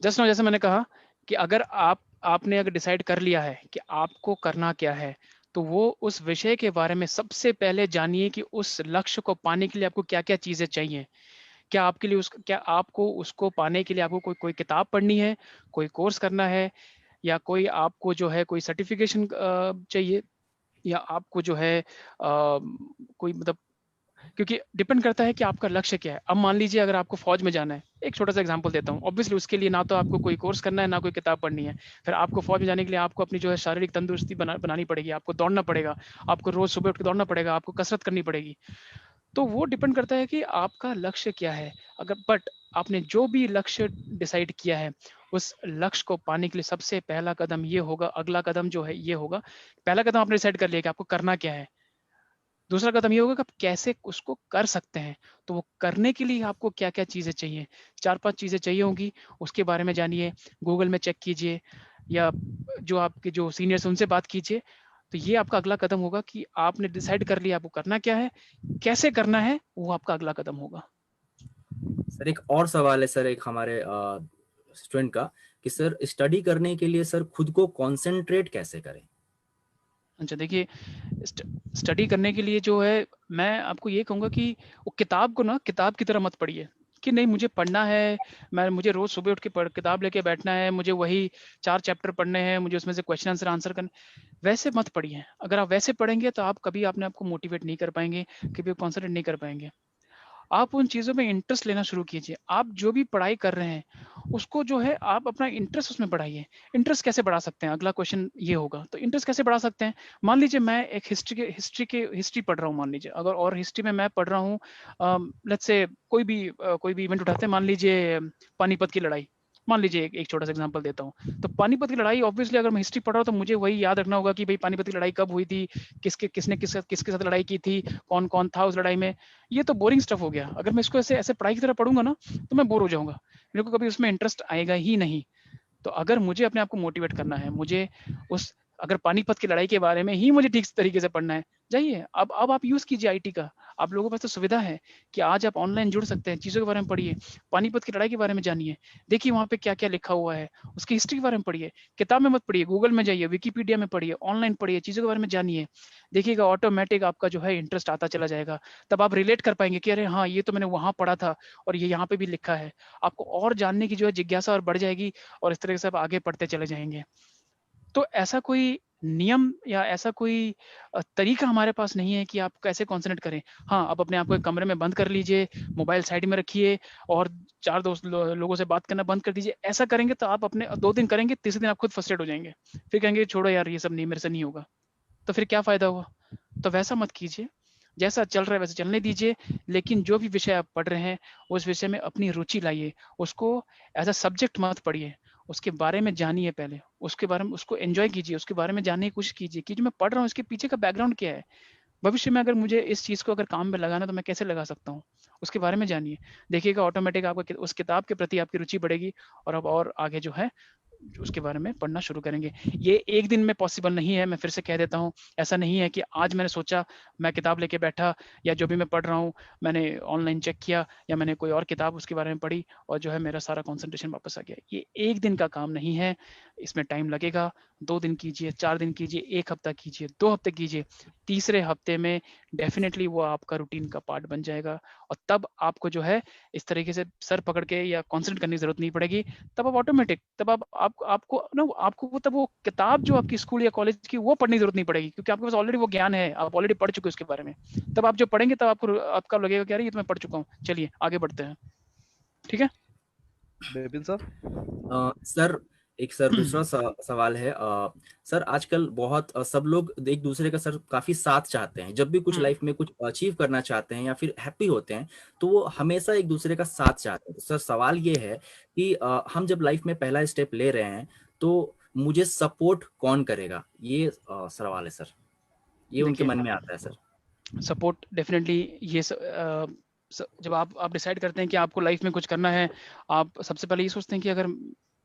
Just now जैसे मैंने कहा कि अगर आपने अगर डिसाइड कर लिया है कि आपको करना क्या है, तो वो उस विषय के बारे में सबसे पहले जानिए कि उस लक्ष्य को पाने के लिए आपको क्या-क्या चीज़ें चाहिए। क्या आपको उसको पाने के लिए आपको कोई कोई किताब पढ़नी है, कोई कोर्स करना है, या कोई आपको जो है कोई सर्टिफ़िकेशन चाहिए, या आपको जो है कोई मतलब, क्योंकि डिपेंड करता है कि आपका लक्ष्य क्या है। अब मान लीजिए अगर आपको फ़ौज में जाना है, एक छोटा-सा एग्ज़ाम्पल देता हूँ। ऑब्वियसली उसके लिए ना तो आपको कोई कोर्स करना है, ना कोई किताब पढ़नी है। फिर आपको फ़ौज में जाने के लिए आपको अपनी जो है शारीरिक तंदुरुस्ती बनानी पड़ेगी, आपको दौड़ना पड़ेगा, आपको रोज़ सुबह उठ के दौड़ना पड़ेगा, आपको कसरत करनी पड़ेगी। तो वो डिपेंड करता है कि आपका लक्ष्य क्या है। अगर बट आपने जो भी लक्ष्य डिसाइड किया है, उस लक्ष्य को पाने के लिए सबसे पहला कदम ये होगा, अगला कदम जो है ये होगा, पहला कदम आपने डिसाइड कर लिया कि आपको करना क्या है। दूसरा कदम ये होगा कि आप कैसे उसको कर सकते हैं। तो वो करने के लिए आपको क्या-क्या चीज़ें चाहिए। 4-5 चीज़ें चाहिए होंगी, उसके बारे में जानिए, गूगल में चेक कीजिए, या जो आपके जो सीनियर्स हैं उनसे बात कीजिए। तो ये आपका अगला कदम होगा कि आपने डिसाइड कर लिया आपको करना क्या है, कैसे करना है, वो आपका अगला कदम होगा। सर एक और सवाल है सर, एक हमारे स्टूडेंट का कि सर स्टडी करने के लिए सर खुद को कंसंट्रेट कैसे करें? अच्छा देखिए, स्ट स्टडी करने के लिए जो है, मैं आपको ये कहूँगा कि वो किताब को ना किताब की तरह मत पढ़िए, कि नहीं मुझे पढ़ना है, मुझे रोज़ सुबह उठ के किताब लेके बैठना है, मुझे वही 4 चैप्टर पढ़ने हैं, मुझे उसमें से क्वेश्चन आंसर आंसर करने, वैसे मत पढ़िए। अगर आप वैसे पढ़ेंगे तो आप कभी अपने आप को मोटिवेट नहीं कर पाएँगे, कभी आप कॉन्संट्रेट नहीं कर पाएँगे। आप उन चीज़ों में इंटरेस्ट लेना शुरू कीजिए। आप जो भी पढ़ाई कर रहे हैं, उसको जो है आप अपना इंटरेस्ट उसमें बढ़ाइए। इंटरेस्ट कैसे बढ़ा सकते हैं? अगला क्वेश्चन ये होगा। तो इंटरेस्ट कैसे बढ़ा सकते हैं? मान लीजिए मैं एक हिस्ट्री पढ़ रहा हूँ मान लीजिए, अगर और हिस्ट्री में मैं पढ़ रहा हूँ, लेट्स से कोई भी इवेंट उठाते हैं, मान लीजिए पानीपत की लड़ाई। मान लीजिए एक छोटा सा एग्जांपल देता हूँ, तो पानीपत की लड़ाई ऑब्वियसली अगर मैं हिस्ट्री पढ़ रहा हूँ तो मुझे वही याद रखना होगा कि भाई पानीपत की लड़ाई कब हुई थी, किसके साथ लड़ाई की थी, कौन कौन था उस लड़ाई में। ये तो बोरिंग स्टफ हो गया। अगर मैं इसको ऐसे ऐसे पढ़ाई की तरह पढ़ूंगा ना तो मैं बोर हो जाऊंगा, मेरे को कभी उसमें इंटरेस्ट आएगा ही नहीं। तो अगर मुझे अपने आप को मोटिवेट करना है, मुझे उस अगर पानीपत की लड़ाई के बारे में ही मुझे ठीक तरीके से पढ़ना है, जाइए अब आप यूज कीजिए आईटी का। आप लोगों के पास तो सुविधा है कि आज आप ऑनलाइन जुड़ सकते हैं, चीज़ों के बारे में पढ़िए, पानीपत की लड़ाई के बारे में जानिए, देखिए वहाँ पे क्या क्या लिखा हुआ है, उसकी हिस्ट्री के बारे में पढ़िए। किताब में मत पढ़िए, गूगल में जाइए, विकीपीडिया में पढ़िए, ऑनलाइन पढ़िए, चीज़ों के बारे में जानिए। देखिएगा ऑटोमेटिक आपका जो है इंटरेस्ट आता चला जाएगा। तब आप रिलेट कर पाएंगे कि अरे हाँ, ये तो मैंने वहाँ पढ़ा था और ये यहाँ पे भी लिखा है। आपको और जानने की जो है जिज्ञासा और बढ़ जाएगी और इस तरह से आप आगे पढ़ते चले जाएंगे। तो ऐसा कोई नियम या ऐसा कोई तरीका हमारे पास नहीं है कि आप कैसे कॉन्सन्ट्रेट करें। हाँ, आप अपने आप को एक कमरे में बंद कर लीजिए, मोबाइल साइड में रखिए और 4 दोस्त लोगों से बात करना बंद कर दीजिए। ऐसा करेंगे तो आप अपने 2 दिन करेंगे, तीसरे दिन आप खुद फ्रस्ट्रेट हो जाएँगे। फिर कहेंगे छोड़ो यार ये सब नहीं, मेरे से नहीं होगा। तो फिर क्या फ़ायदा हुआ? तो वैसा मत कीजिए। जैसा चल रहा है वैसे चलने दीजिए, लेकिन जो भी विषय आप पढ़ रहे हैं, उस विषय में अपनी रुचि लाइए। उसको एज़ अ सब्जेक्ट मत पढ़िए, उसके बारे में जानिए पहले, उसके बारे में उसको एन्जॉय कीजिए, उसके बारे में जानने की कोशिश कीजिए कि जो मैं पढ़ रहा हूँ इसके पीछे का बैकग्राउंड क्या है? भविष्य में अगर मुझे इस चीज़ को अगर काम में लगाना है तो मैं कैसे लगा सकता हूँ? उसके बारे में जानिए। देखिएगा ऑटोमेटिक आपका उस किताब के प्रति आपकी रुचि बढ़ेगी और आप और आगे जो है उसके बारे में पढ़ना शुरू करेंगे। ये एक दिन में पॉसिबल नहीं है, मैं फिर से कह देता हूँ। ऐसा नहीं है कि आज मैंने सोचा, मैं किताब लेके बैठा या जो भी मैं पढ़ रहा हूँ, मैंने ऑनलाइन चेक किया या मैंने कोई और किताब उसके बारे में पढ़ी और जो है मेरा सारा कंसंट्रेशन वापस आ गया। ये एक दिन का काम नहीं है, इसमें टाइम लगेगा। 2 दिन कीजिए, 4 दिन कीजिए, 1 हफ्ता कीजिए, 2 हफ्ते कीजिए। तीसरे हफ्ते में डेफ़िनेटली वो आपका रूटीन का पार्ट बन जाएगा और तब आपको जो है इस तरीके से सर पकड़ के या कॉन्संट्रेट करने की ज़रूरत नहीं पड़ेगी। तब आप ऑटोमेटिक तब आपको तब वो किताब जो आपकी स्कूल या कॉलेज की वो पढ़ने की ज़रूरत नहीं पड़ेगी क्योंकि आपके पास ऑलरेडी वो ज्ञान है, आप ऑलरेडी पढ़ चुके हो उसके बारे में। तब आप जब पढ़ेंगे तब आपका लगेगा कि अरे ये तो मैं पढ़ चुका हूँ, चलिए आगे बढ़ते हैं। ठीक है? विपिन सर। सर एक सर दूसरा सवाल है। सर आजकल बहुत सब लोग एक दूसरे का सर काफी साथ चाहते हैं। जब भी कुछ लाइफ में कुछ अचीव करना चाहते हैं या फिर हैप्पी होते हैं तो वो हमेशा एक दूसरे का साथ चाहते हैं। तो सर सवाल ये है कि हम जब लाइफ में पहला स्टेप ले रहे हैं तो मुझे सपोर्ट कौन करेगा, ये सवाल है सर। ये उनके देखिए मन में आता है सर। सपोर्ट डेफिनेटली ये जब आप डिसाइड करते हैं कि आपको लाइफ में कुछ करना है, आप सबसे पहले ये सोचते हैं कि अगर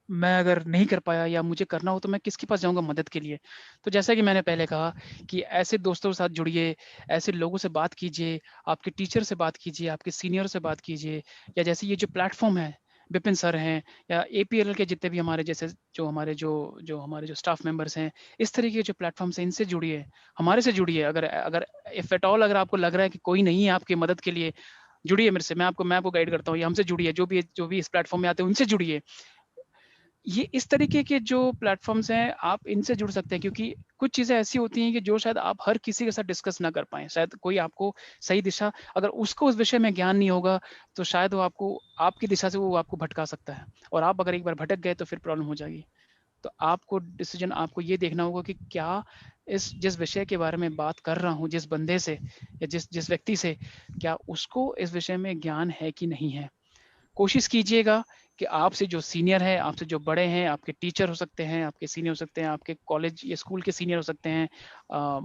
नहीं कर पाया या मुझे करना हो तो मैं किसके पास जाऊंगा मदद के लिए। तो जैसा कि मैंने पहले कहा कि ऐसे दोस्तों के साथ जुड़िए, ऐसे लोगों से बात कीजिए, आपके टीचर से बात कीजिए, आपके सीनियर से बात कीजिए, या जैसे ये जो प्लेटफॉर्म है, विपिन सर हैं या एपीएल के जितने भी हमारे जैसे जो हमारे जो स्टाफ मेंबर्स हैं, इस तरीके के जो प्लेटफॉर्म्स हैं इनसे जुड़िए, हमारे से जुड़िए। अगर अगर इफ एट ऑल अगर आपको लग रहा है कि कोई नहीं है आपकी मदद के लिए, जुड़िए मेरे से, मैं आपको गाइड करता हूँ, या हमसे जुड़िए, जो भी इस प्लेटफॉर्म में आते हैं उनसे जुड़िए। ये इस तरीके के जो प्लेटफॉर्म्स हैं आप इनसे जुड़ सकते हैं क्योंकि कुछ चीज़ें ऐसी होती हैं कि जो शायद आप हर किसी के साथ डिस्कस ना कर पाएँ। शायद कोई आपको सही दिशा, अगर उसको उस विषय में ज्ञान नहीं होगा तो शायद वो आपको आपकी दिशा से वो आपको भटका सकता है और आप अगर एक बार भटक गए तो फिर प्रॉब्लम हो जाएगी। तो आपको डिसीजन आपको ये देखना होगा कि क्या इस जिस विषय के बारे में बात कर रहा हूँ, जिस बंदे से या जिस जिस व्यक्ति से, क्या उसको इस विषय में ज्ञान है कि नहीं है। कोशिश कीजिएगा कि आपसे जो सीनियर है, आपसे जो बड़े हैं, आपके टीचर हो सकते हैं, आपके सीनियर हो सकते हैं, आपके कॉलेज या स्कूल के सीनियर हो सकते हैं,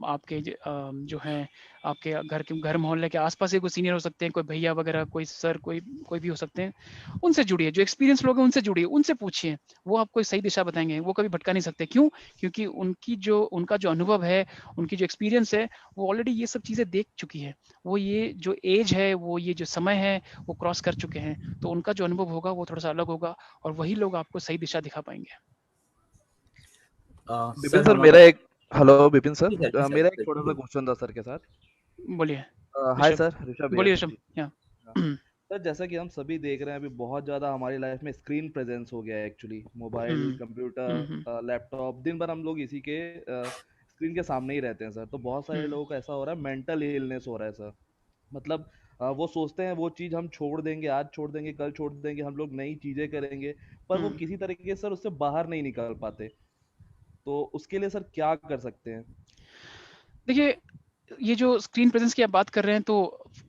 आपके जो हैं आपके घर मोहल्ले के आसपास के कोई सीनियर हो सकते हैं, कोई भैया वगैरह, कोई सर, कोई भी हो सकते हैं। उनसे जुड़िए, जो एक्सपीरियंस लोग हैं उनसे जुड़िए, उनसे पूछिए, वो आपको सही दिशा बताएंगे, वो कभी भटका नहीं सकते। क्यों? क्योंकि उनका जो अनुभव है, उनकी जो एक्सपीरियंस है, वो ऑलरेडी ये सब चीज़ें देख चुकी है। वो ये जो एज है, वो ये जो समय है, वो क्रॉस कर चुके हैं। तो उनका जो अनुभव होगा वो थोड़ा सा अलग होगा और वही लोग आपको सही दिशा दिखा पाएंगे। विपिन सर सर हमारा मेरा एक हेलो विपिन सर, जी सर, जी मेरा एक सर, छोटा सा क्वेश्चन था सर के साथ। बोलिए हाय ऋषभ। सर, ऋषभ भैया बोलिए ऋषभ। जी। या हाँ। सर जैसा कि हम सभी देख रहे हैं अभी बहुत ज़्यादा हमारी लाइफ में स्क्रीन प्रेजेंस हो गया है एक्चुअली। मोबाइल, कंप्यूटर, लैपटॉप, दिन भर हम लोग इसी के स्क्रीन के सामने ही रहते हैं सर। तो बहुत सारे लोगों का ऐसा हो रहा है, मेंटल इलनेस हो रहा है सर। मतलब वो सोचते हैं वो चीज़ हम छोड़ देंगे, आज छोड़ देंगे, कल छोड़ देंगे, हम लोग नई चीज़ें करेंगे, पर वो किसी तरीके से सर उससे बाहर नहीं निकल पाते। तो उसके लिए सर क्या कर सकते हैं? देखिए, ये जो स्क्रीन प्रेजेंस की आप बात कर रहे हैं तो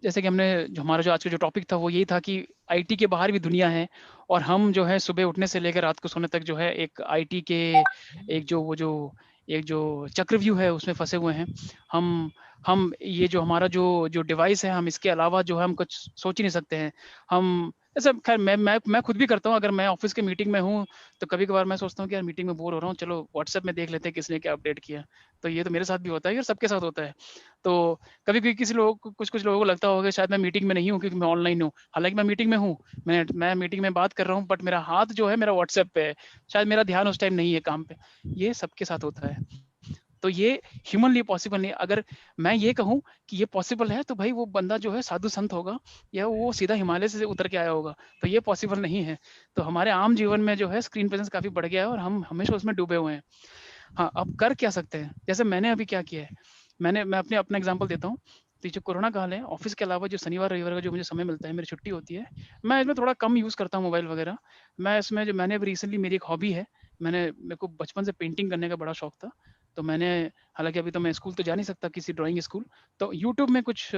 जैसे कि हमने जो हमारा जो आज का जो टॉपिक था वो यही था कि आईटी के बाहर भी दुनिया है, और हम जो है सुबह उठने से लेकर रात को सोने तक जो है एक आईटी के एक जो चक्रव्यूह है उसमें फंसे हुए हैं। हम ये जो हमारा जो डिवाइस है, हम इसके अलावा जो है हम कुछ सोच ही नहीं सकते हैं। हम ऐसा, खैर मैं खुद भी करता हूँ। अगर मैं ऑफिस के मीटिंग में हूँ तो कभी कभार मैं सोचता हूँ कि यार मीटिंग में बोर हो रहा हूँ, चलो व्हाट्सएप में देख लेते हैं किसने क्या अपडेट किया। तो ये तो मेरे साथ भी होता है और सबके साथ होता है। तो कभी कभी किसी लोग कुछ कुछ लोगों को लगता होगा शायद मैं मीटिंग में नहीं हूँ क्योंकि मैं ऑनलाइन हूँ, हालांकि मैं मीटिंग में हूँ। मैं मीटिंग में बात कर रहा हूँ, बट मेरा हाथ जो है मेरा व्हाट्सएप पे है, शायद मेरा ध्यान उस टाइम नहीं है काम पे। ये सबके साथ होता है। तो ये ह्यूमनली पॉसिबल नहीं है। अगर मैं ये कहूँ कि ये पॉसिबल है तो भाई वो बंदा जो है साधु संत होगा या वो सीधा हिमालय से उतर के आया होगा, तो ये पॉसिबल नहीं है। तो हमारे आम जीवन में जो है स्क्रीन प्रेजेंस काफी बढ़ गया है और हम हमेशा उसमें डूबे हुए हैं। हाँ, अब कर क्या सकते हैं, जैसे मैंने अभी क्या किया है, मैं अपना एग्जांपल देता हूँ। तो जो कोरोना काल है, ऑफिस के अलावा जो शनिवार रविवार का जो मुझे समय मिलता है, मेरी छुट्टी होती है, मैं इसमें थोड़ा कम यूज़ करता हूँ मोबाइल वगैरह। मैं इसमें जो मैंने अभी रिसेंटली, मेरी एक हॉबी है, मेरे को बचपन से पेंटिंग करने का बड़ा शौक था। तो मैंने, हालांकि अभी तो मैं स्कूल तो जा नहीं सकता किसी ड्राइंग स्कूल, तो यूट्यूब में कुछ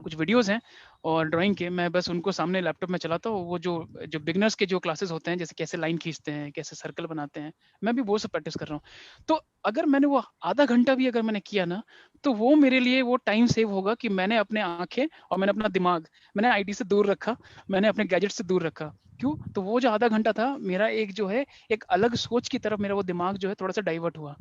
कुछ वीडियोस हैं और ड्राइंग के, मैं बस उनको सामने लैपटॉप में चलाता हूँ। वो जो जो बिगनर्स के जो क्लासेस होते हैं, जैसे कैसे लाइन खींचते हैं, कैसे सर्कल बनाते हैं, मैं भी वो सब प्रैक्टिस कर रहा हूँ। तो अगर मैंने वो आधा घंटा भी अगर मैंने किया ना, तो वो मेरे लिए वो टाइम सेव होगा कि मैंने अपने आंखें और मैंने अपना दिमाग, मैंने आईटी से दूर रखा, मैंने अपने गैजेट से दूर रखा। क्यों? तो वो जो आधा घंटा था मेरा, एक जो है एक अलग सोच की तरफ मेरा वो दिमाग जो है थोड़ा सा डाइवर्ट हुआ।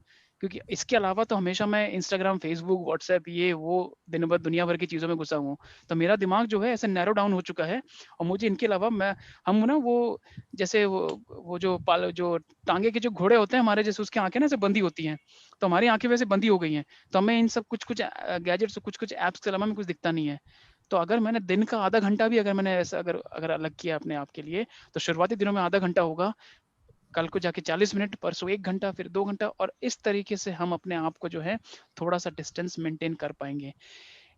क्योंकि इसके अलावा तो हमेशा मैं इंस्टाग्राम, फेसबुक, व्हाट्सएप, ये वो दिन भर दुनिया भर की चीज़ों में घुसा हूँ। तो मेरा दिमाग जो है ऐसे नैरो डाउन हो चुका है। और मुझे इनके अलावा हम ना वो, जैसे वो जो टांगे के जो घोड़े होते हैं हमारे जैसे, उसकी आंखें ना ऐसे बंदी होती हैं, तो हमारी आंखें वैसे बंदी हो गई हैं। तो हमें इन सब कुछ कुछ गैजेट्स, कुछ कुछ ऐप्स के अलावा में कुछ दिखता नहीं है। तो अगर मैंने दिन का आधा घंटा भी अगर मैंने ऐसा अगर अगर अलग किया अपने आप के लिए, तो शुरुआती दिनों में आधा घंटा होगा, कल को जाके 40 मिनट, परसों 1 घंटा, फिर 2 घंटा, और इस तरीके से हम अपने आप को जो है थोड़ा सा डिस्टेंस मेंटेन कर पाएंगे।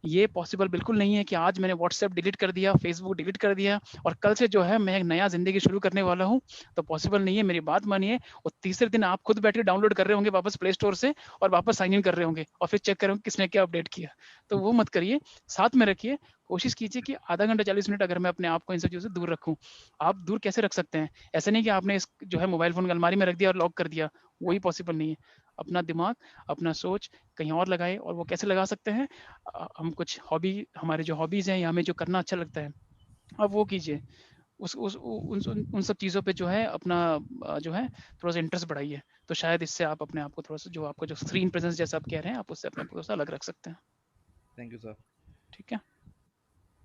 ये पॉसिबल बिल्कुल नहीं है कि आज मैंने व्हाट्सएप डिलीट कर दिया, फेसबुक डिलीट कर दिया और कल से जो है मैं एक नया जिंदगी शुरू करने वाला हूँ। तो पॉसिबल नहीं है, मेरी बात मानिए। और तीसरे दिन आप खुद बैठ के डाउनलोड कर रहे होंगे वापस प्ले स्टोर से, और वापस साइन इन कर रहे होंगे और फिर चेक कर रहे होंगे किसने क्या अपडेट किया। तो वो मत करिए, साथ में रखिए। कोशिश कीजिए कि आधा घंटा 40 मिनट अगर मैं अपने आप को इन सब चीज़ों से दूर रखूं। आप दूर कैसे रख सकते हैं? ऐसा नहीं कि आपने इस जो है मोबाइल फोन अलमारी में रख दिया और लॉक कर दिया, वही पॉसिबल नहीं है। अपना दिमाग, अपना सोच कहीं और लगाए। और वो कैसे लगा सकते हैं? हम कुछ हॉबी, हमारे जो हॉबीज़ हैं या हमें जो करना अच्छा लगता है, आप वो कीजिए। उस उन सब चीज़ों पे जो है अपना जो है थोड़ा-सा इंटरेस्ट बढ़ाइए। तो शायद इससे आप अपने आप को थोड़ा-सा, जो आपका जो स्क्रीन प्रेज़ेंस जैसा आप कह रहे हैं, आप उससे अपने आप को थोड़ा-सा अलग रख सकते हैं। Thank you sir. ठीक है?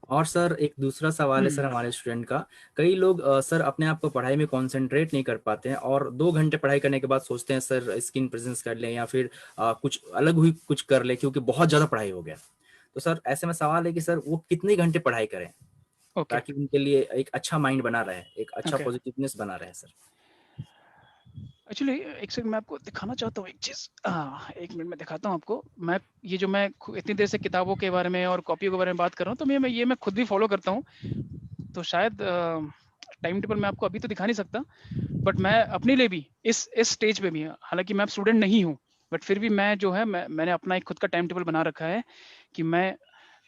और सर एक दूसरा सवाल है सर हमारे स्टूडेंट का। कई लोग सर अपने आप को पढ़ाई में कंसंट्रेट नहीं कर पाते हैं और 2 घंटे पढ़ाई करने के बाद सोचते हैं सर स्क्रीन प्रेजेंस कर लें या फिर कुछ अलग हुई कुछ कर ले क्योंकि बहुत ज़्यादा पढ़ाई हो गया। तो सर ऐसे में सवाल है कि सर वो कितने घंटे पढ़ाई करें ओके, ताकि उनके लिए एक अच्छा माइंड बना रहे, एक अच्छा ओके। पॉजिटिवनेस बना रहे सर। एक्चुअली एक सेकंड मैं आपको दिखाना चाहता हूँ एक चीज़। 1 मिनट में दिखाता हूँ आपको। मैं इतनी देर से किताबों के बारे में और कॉपियों के बारे में बात कर रहा हूँ, तो मैं खुद भी फ़ॉलो करता हूँ। तो शायद टाइम टेबल मैं आपको अभी तो दिखा नहीं सकता, बट मैं अपने लिए भी इस स्टेज पे भी, हालांकि मैं अब स्टूडेंट नहीं हूँ, बट फिर भी मैं जो है मैंने अपना एक खुद का टाइम टेबल बना रखा है कि मैं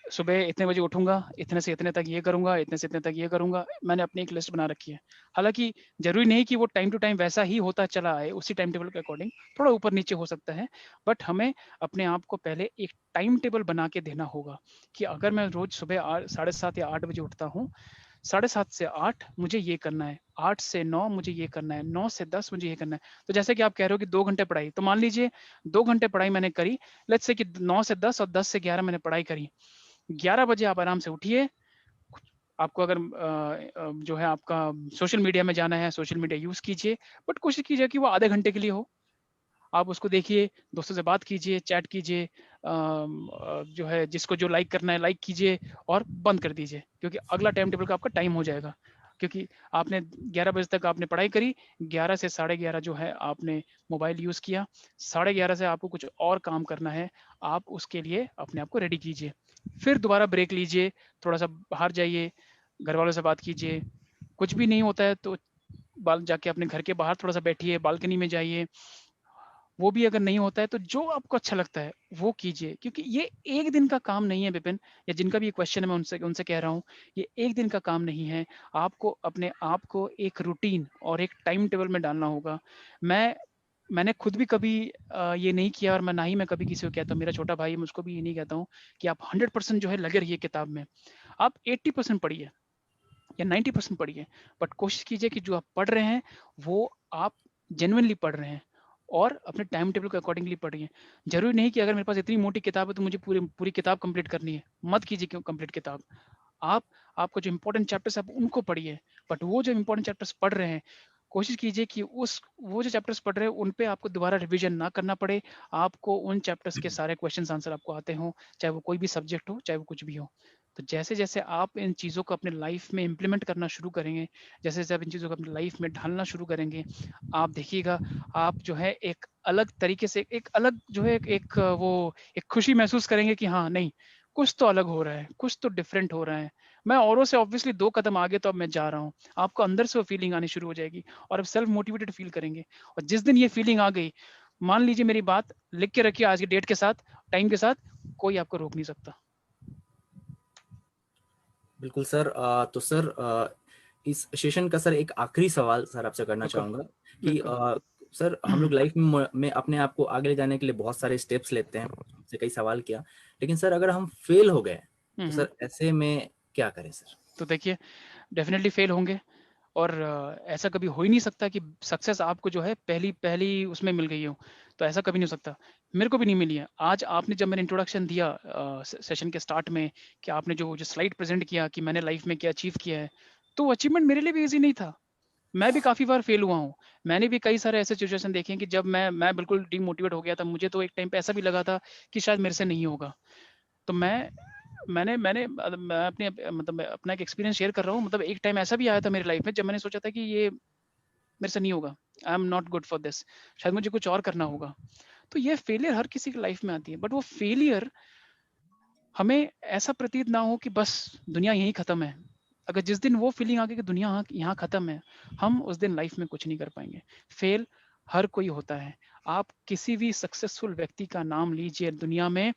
सुबह इतने बजे उठूंगा, इतने से इतने तक ये करूंगा, इतने से इतने तक ये करूंगा। मैंने अपनी एक लिस्ट बना रखी है। हालांकि जरूरी नहीं कि वो टाइम टू टाइम वैसा ही होता चला आए, उसी टाइम टेबल के अकॉर्डिंग थोड़ा ऊपर नीचे हो सकता है, बट हमें अपने आप को पहले एक टाइम टेबल बना के देना होगा कि अगर मैं रोज सुबह 7:30 या 8 बजे उठता हूँ, 7:30 से 8 मुझे ये करना है, 8 से 9 मुझे ये करना है, 9 से 10 मुझे ये करना है। तो जैसे कि आप कह रहे हो कि 2 घंटे पढ़ाई, तो मान लीजिए 2 घंटे पढ़ाई मैंने करी, लेट्स से कि 9 से 10 और 10 से 11 मैंने पढ़ाई करी। 11 बजे आप आराम से उठिए। आपको अगर जो है आपका सोशल मीडिया में जाना है, सोशल मीडिया यूज़ कीजिए, बट कोशिश कीजिए कि वो आधे घंटे के लिए हो। आप उसको देखिए, दोस्तों से बात कीजिए, चैट कीजिए, जो है जिसको जो लाइक करना है लाइक कीजिए और बंद कर दीजिए, क्योंकि अगला टाइम टेबल का आपका टाइम हो जाएगा। क्योंकि आपने 11 बजे तक आपने पढ़ाई करी, 11 से 11:30 जो है आपने मोबाइल यूज़ किया, 11:30 से आपको कुछ और काम करना है, आप उसके लिए अपने आप को रेडी कीजिए। फिर दोबारा ब्रेक लीजिए, थोड़ा-सा बाहर जाइए, घर वालों से बात कीजिए। कुछ भी नहीं होता है तो बाल जाके अपने घर के बाहर थोड़ा-सा बैठिए, बालकनी में जाइए, वो भी अगर नहीं होता है तो जो आपको अच्छा लगता है वो कीजिए, क्योंकि ये एक दिन का काम नहीं है विपिन, या जिनका भी ये क्वेश्चन है मैं उनसे उनसे कह रहा हूँ, ये एक दिन का काम नहीं है। आपको अपने आप को एक रूटीन और एक टाइम टेबल में डालना होगा। मैंने खुद भी कभी ये नहीं किया, और ना ही मैं कभी किसी को कहता हूँ, मेरा छोटा भाई है, मुझको भी ये नहीं कहता हूँ कि आप 100% जो है लगे रहिए किताब में। आप 80% पढ़िए या 90% पढ़िए, बट कोशिश कीजिए कि जो आप पढ़ रहे हैं वो आप जेन्युइनली पढ़ रहे हैं और अपने टाइम टेबल के अकॉर्डिंगली पढ़िए। जरूरी नहीं कि अगर मेरे पास इतनी मोटी किताब है तो मुझे पूरी पूरी किताब कंप्लीट करनी है। मत कीजिए क्यों कंप्लीट किताब। आप आपको जो इंपॉर्टेंट चैप्टर्स आप उनको पढ़िए, बट वो जो इंपॉर्टेंट चैप्टर्स पढ़ रहे हैं कोशिश कीजिए कि उस वो जो चैप्टर्स पढ़ रहे हैं उन पे आपको दोबारा रिवीजन ना करना पड़े। आपको उन चैप्टर्स के सारे क्वेश्चंस आंसर आपको आते हों, चाहे वो कोई भी सब्जेक्ट हो, चाहे वो कुछ भी हो। तो जैसे-जैसे आप इन चीज़ों को अपने लाइफ में इम्प्लीमेंट करना शुरू करेंगे, जैसे-जैसे आप इन चीज़ों को अपनी लाइफ में ढालना शुरू करेंगे, आप देखिएगा आप जो है एक अलग तरीके से, एक अलग जो है एक खुशी महसूस करेंगे कि हाँ, नहीं, कुछ तो अलग हो रहा है, कुछ तो डिफरेंट हो रहा है। मैं औरों से ऑब्वियसली 2 कदम आगे तो अब मैं जा रहा हूँ। आपको अंदर से वो फीलिंग आनी शुरू हो जाएगी और आप सेल्फ मोटिवेटेड फील करेंगे। और जिस दिन ये फीलिंग आ गई, मान लीजिए मेरी बात लिख के रखिए आज की डेट के साथ, टाइम के साथ, कोई आपको रोक नहीं सकता। बिल्कुल सर। तो सर इस सेशन का सर एक आखिरी सवाल सर आपसे करना बिल्कुल, चाहूँगा कि बिल्कुल। सर हम लोग लाइफ में अपने आप को आगे ले जाने के लिए बहुत सारे स्टेप्स लेते हैं, आपसे कई सवाल किया, लेकिन सर अगर हम फेल हो गए तो सर ऐसे में क्या करें सर? तो देखिए, डेफ़िनेटली फ़ेल होंगे और ऐसा कभी हो ही नहीं सकता कि सक्सेस आपको जो है पहली पहली उसमें मिल गई हो, तो ऐसा कभी नहीं हो सकता। मेरे को भी नहीं मिली है। आज आपने जब मैंने इंट्रोडक्शन दिया सेशन के स्टार्ट में कि आपने जो स्लाइड प्रेज़ेंट किया कि मैंने लाइफ़ में क्या अचीव किया है, तो वो अचीवमेंट मेरे लिए भी ईज़ी नहीं था। मैं भी काफ़ी बार फ़ेल हुआ हूँ। मैंने भी कई सारे ऐसे सिचुएशन देखे हैं कि जब मैं बिल्कुल डिमोटिवेट हो गया था, मुझे तो एक टाइम पे ऐसा भी लगा था कि शायद मेरे से नहीं होगा। तो मैंने मैंने मैं अपने मतलब मैं अपना एक एक्सपीरियंस शेयर कर रहा हूँ। मतलब एक टाइम ऐसा भी आया था मेरी लाइफ में जब मैंने सोचा था कि ये मेरे से नहीं होगा। I am not good for this. शायद मुझे कुछ और करना होगा। तो ये फेलियर हर किसी की लाइफ में आती है। बट वो फेलियर हमें ऐसा प्रतीत ना हो कि बस दुनिया यहीं खत्म है। अगर जिस दिन वो फीलिंग आ गई कि दुनिया यहाँ खत्म है, हम उस दिन लाइफ में कुछ नहीं कर पाएंगे। फेल हर कोई होता है। आप किसी भी सक्सेसफुल व्यक्ति का नाम लीजिए दुनिया में,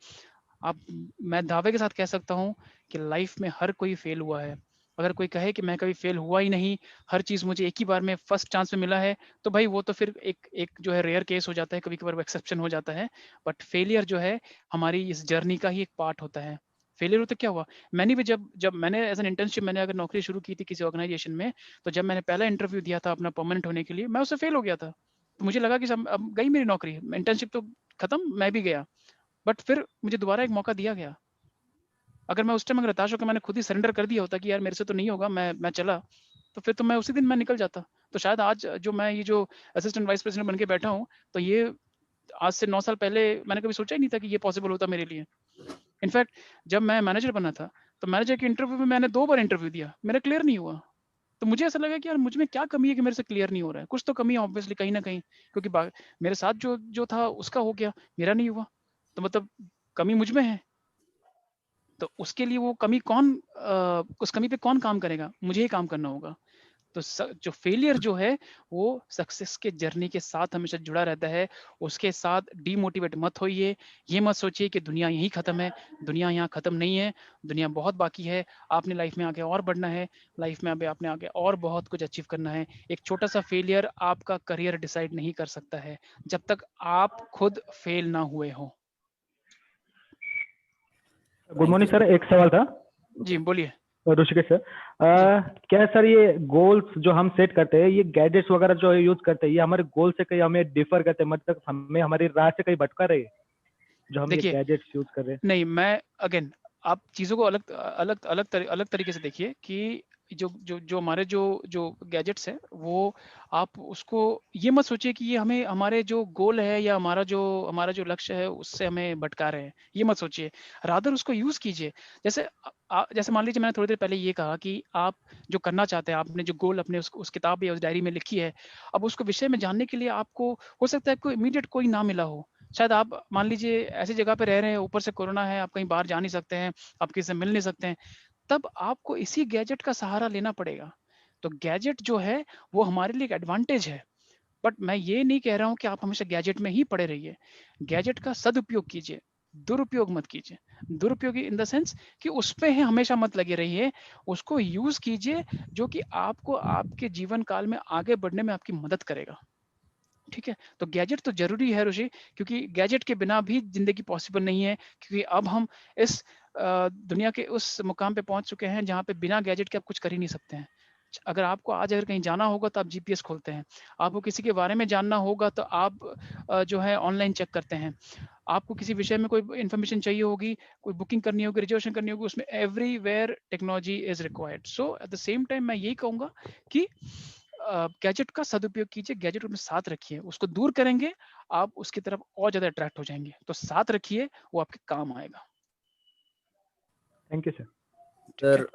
आप मैं दावे के साथ कह सकता हूँ कि लाइफ में हर कोई फेल हुआ है। अगर कोई कहे कि मैं कभी फेल हुआ ही नहीं, हर चीज़ मुझे एक ही बार में फर्स्ट चांस में मिला है, तो भाई वो तो फिर एक एक जो है रेयर केस हो जाता है, कभी-कभार वो एक्सेप्शन हो जाता है। बट फेलियर जो है हमारी इस जर्नी का ही एक पार्ट होता है। फेलियर हो तो क्या हुआ? मैंने भी जब जब मैंने एज़ एन इंटर्नशिप मैंने अगर नौकरी शुरू की थी किसी ऑर्गनाइजेशन में, तो जब मैंने पहला इंटरव्यू दिया था अपना परमानेंट होने के लिए, मैं उससे फेल हो गया था। तो मुझे लगा कि सब अब गई मेरी नौकरी, इंटर्नशिप तो खत्म, मैं भी गया। बट फिर मुझे दोबारा एक मौका दिया गया। अगर मैं उस टाइम अगर हताश होकर मैंने खुद ही सरेंडर कर दिया होता कि यार मेरे से तो नहीं होगा, मैं चला, तो फिर तो मैं उसी दिन मैं निकल जाता। तो शायद आज जो मैं ये जो असिस्टेंट वाइस प्रेसिडेंट बन के बैठा हूँ, तो ये आज से 9 साल पहले मैंने कभी सोचा ही नहीं था कि ये पॉसिबल होता मेरे लिए। इनफैक्ट जब मैं मैनेजर बना था, तो मैनेजर के इंटरव्यू में मैंने 2 बार इंटरव्यू दिया, मेरा क्लियर नहीं हुआ। तो मुझे ऐसा लगा कि यार मुझ में क्या कमी है कि मेरे से क्लियर नहीं हो रहा है? कुछ तो कमी है ऑब्वियसली कहीं न कहीं, क्योंकि बा मेरे साथ जो जो था उसका हो गया, मेरा नहीं हुआ। तो मतलब कमी मुझ में है। तो उसके लिए वो कमी उस कमी पे कौन काम करेगा? मुझे ही काम करना होगा। तो जो फेलियर जो है वो सक्सेस के जर्नी के साथ हमेशा जुड़ा रहता है। उसके साथ डिमोटिवेट मत होइए। ये मत सोचिए कि दुनिया यहीं खत्म है। दुनिया यहाँ खत्म नहीं है। दुनिया बहुत बाकी है। आपने लाइफ में आगे और बढ़ना है। लाइफ में अभी आपने आगे और बहुत कुछ अचीव करना है। एक छोटा-सा फेलियर आपका करियर डिसाइड नहीं कर सकता है, जब तक आप खुद फेल ना हुए हों। Good thank you morning sir, एक सवाल था जी, बोलिए। ऋषिकेश सर। जी। क्या सर ये गोल्स जो हम सेट करते हैं, ये गैजेट्स वगैरह जो यूज करते हैं, ये हमारे गोल से कहीं हमें डिफर करते हैं, मतलब हमें हमारी राह से कहीं भटका रहे हैं जो हम ये देखिए, गैजेट्स यूज कर रहे हैं? नहीं मैं अगेन आप चीज़ों को अलग तरीके से देखिए कि जो हमारे जो गैजेट्स हैं वो आप उसको ये मत सोचिए कि ये हमें हमारे जो गोल है या हमारा जो लक्ष्य है उससे हमें भटका रहे हैं, ये मत सोचिए। रादर उसको यूज़ कीजिए। जैसे मान लीजिए मैंने थोड़ी देर पहले ये कहा कि आप जो करना चाहते हैं, आपने जो गोल अपने उस किताब या उस डायरी में लिखी है, अब उसको विषय में जानने के लिए आपको हो सकता है कोई इमीडिएट कोई ना मिला हो। शायद आप मान लीजिए ऐसी जगह पे रह रहे हैं, ऊपर से कोरोना है, आप कहीं बाहर जा नहीं सकते हैं, आप किसी से मिल नहीं सकते हैं, तब आपको इसी गैजेट का सहारा लेना पड़ेगा। तो गैजेट जो है, वो हमारे लिए एक एडवांटेज है। बट मैं ये नहीं कह रहा हूँ कि आप हमेशा गैजेट में ही पड़े रहिए। गैजेट का सदुपयोग कीजिए, दुरुपयोग मत कीजिए। दुरुपयोग इन द सेंस कि उस पे ही हमेशा मत लगे रहिए, उसको यूज कीजिए जो कि आपको आपके जीवन काल में आगे बढ़ने में आपकी मदद करेगा। ठीक है, तो गैजेट तो जरूरी है ऋषि, क्योंकि गैजेट के बिना भी जिंदगी पॉसिबल नहीं है, क्योंकि अब हम इस दुनिया के उस मुकाम पे पहुंच चुके हैं जहाँ पे बिना गैजेट के आप कुछ कर ही नहीं सकते हैं। अगर आपको आज अगर कहीं जाना होगा तो आप जीपीएस खोलते हैं, आपको किसी के बारे में जानना होगा तो आप जो है ऑनलाइन चेक करते हैं, आपको किसी विषय में कोई इन्फॉर्मेशन चाहिए होगी, कोई बुकिंग करनी होगी, रिजर्वेशन करनी होगी, उसमें everywhere technology is required. So at the same time मैं यही कहूंगा कि गैजेट का सदुपयोग कीजिए, गैजेट अपने साथ रखिए, उसको दूर करेंगे आप उसकी तरफ और ज्यादा अट्रैक्ट हो जाएंगे, तो साथ रखिए, वो आपके काम आएगा। Thank you sir. सर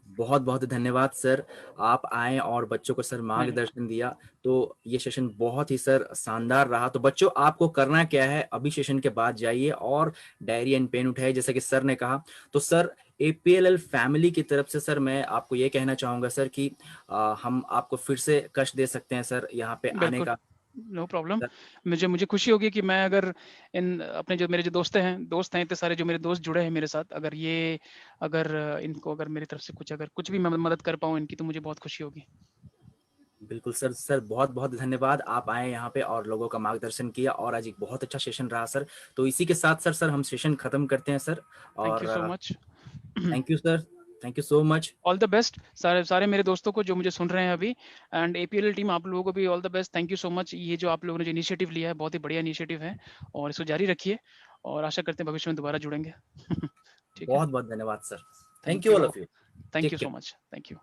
बहुत बहुत धन्यवाद सर, आप आए और बच्चों को सर मार्गदर्शन दिया, तो ये सेशन बहुत ही सर शानदार रहा। तो बच्चों आपको करना क्या है, अभी सेशन के बाद जाइए और डायरी एंड पेन उठाइए जैसा कि सर ने कहा। तो सर APLL फैमिली की तरफ से सर मैं आपको ये कहना चाहूंगा सर कि हम आपको फिर से कष्ट दे सकते हैं सर यहाँ पे आने का। नो प्रॉब्लम, मुझे खुशी होगी कि मैं अगर इन अपने जो मेरे जो दोस्त हैं इतने सारे जो मेरे दोस्त जुड़े हैं मेरे साथ, अगर इनको अगर मेरी तरफ से कुछ भी मैं मदद कर पाऊँ इनकी, तो मुझे बहुत खुशी होगी। बिल्कुल सर, सर बहुत बहुत धन्यवाद, आप आए यहाँ पे और लोगों का मार्गदर्शन किया, और आज एक बहुत अच्छा सेशन रहा सर। तो इसी के साथ सर हम सेशन खत्म करते हैं सर। थैंक यू और so much. Thank you sir, thank you so much. All the best सारे मेरे दोस्तों को जो मुझे सुन रहे हैं अभी, एंड APLL टीम आप लोगों को भी all the best, thank you so much. ये जो आप लोगों ने जो इनिशिएटिव लिया है बहुत ही बढ़िया इनिशिएटिव है, और इसको जारी रखिए, और आशा करते हैं भविष्य में दोबारा जुड़ेंगे। ठीक है, बहुत बहुत धन्यवाद sir, thank you all of you, thank you so much, thank you.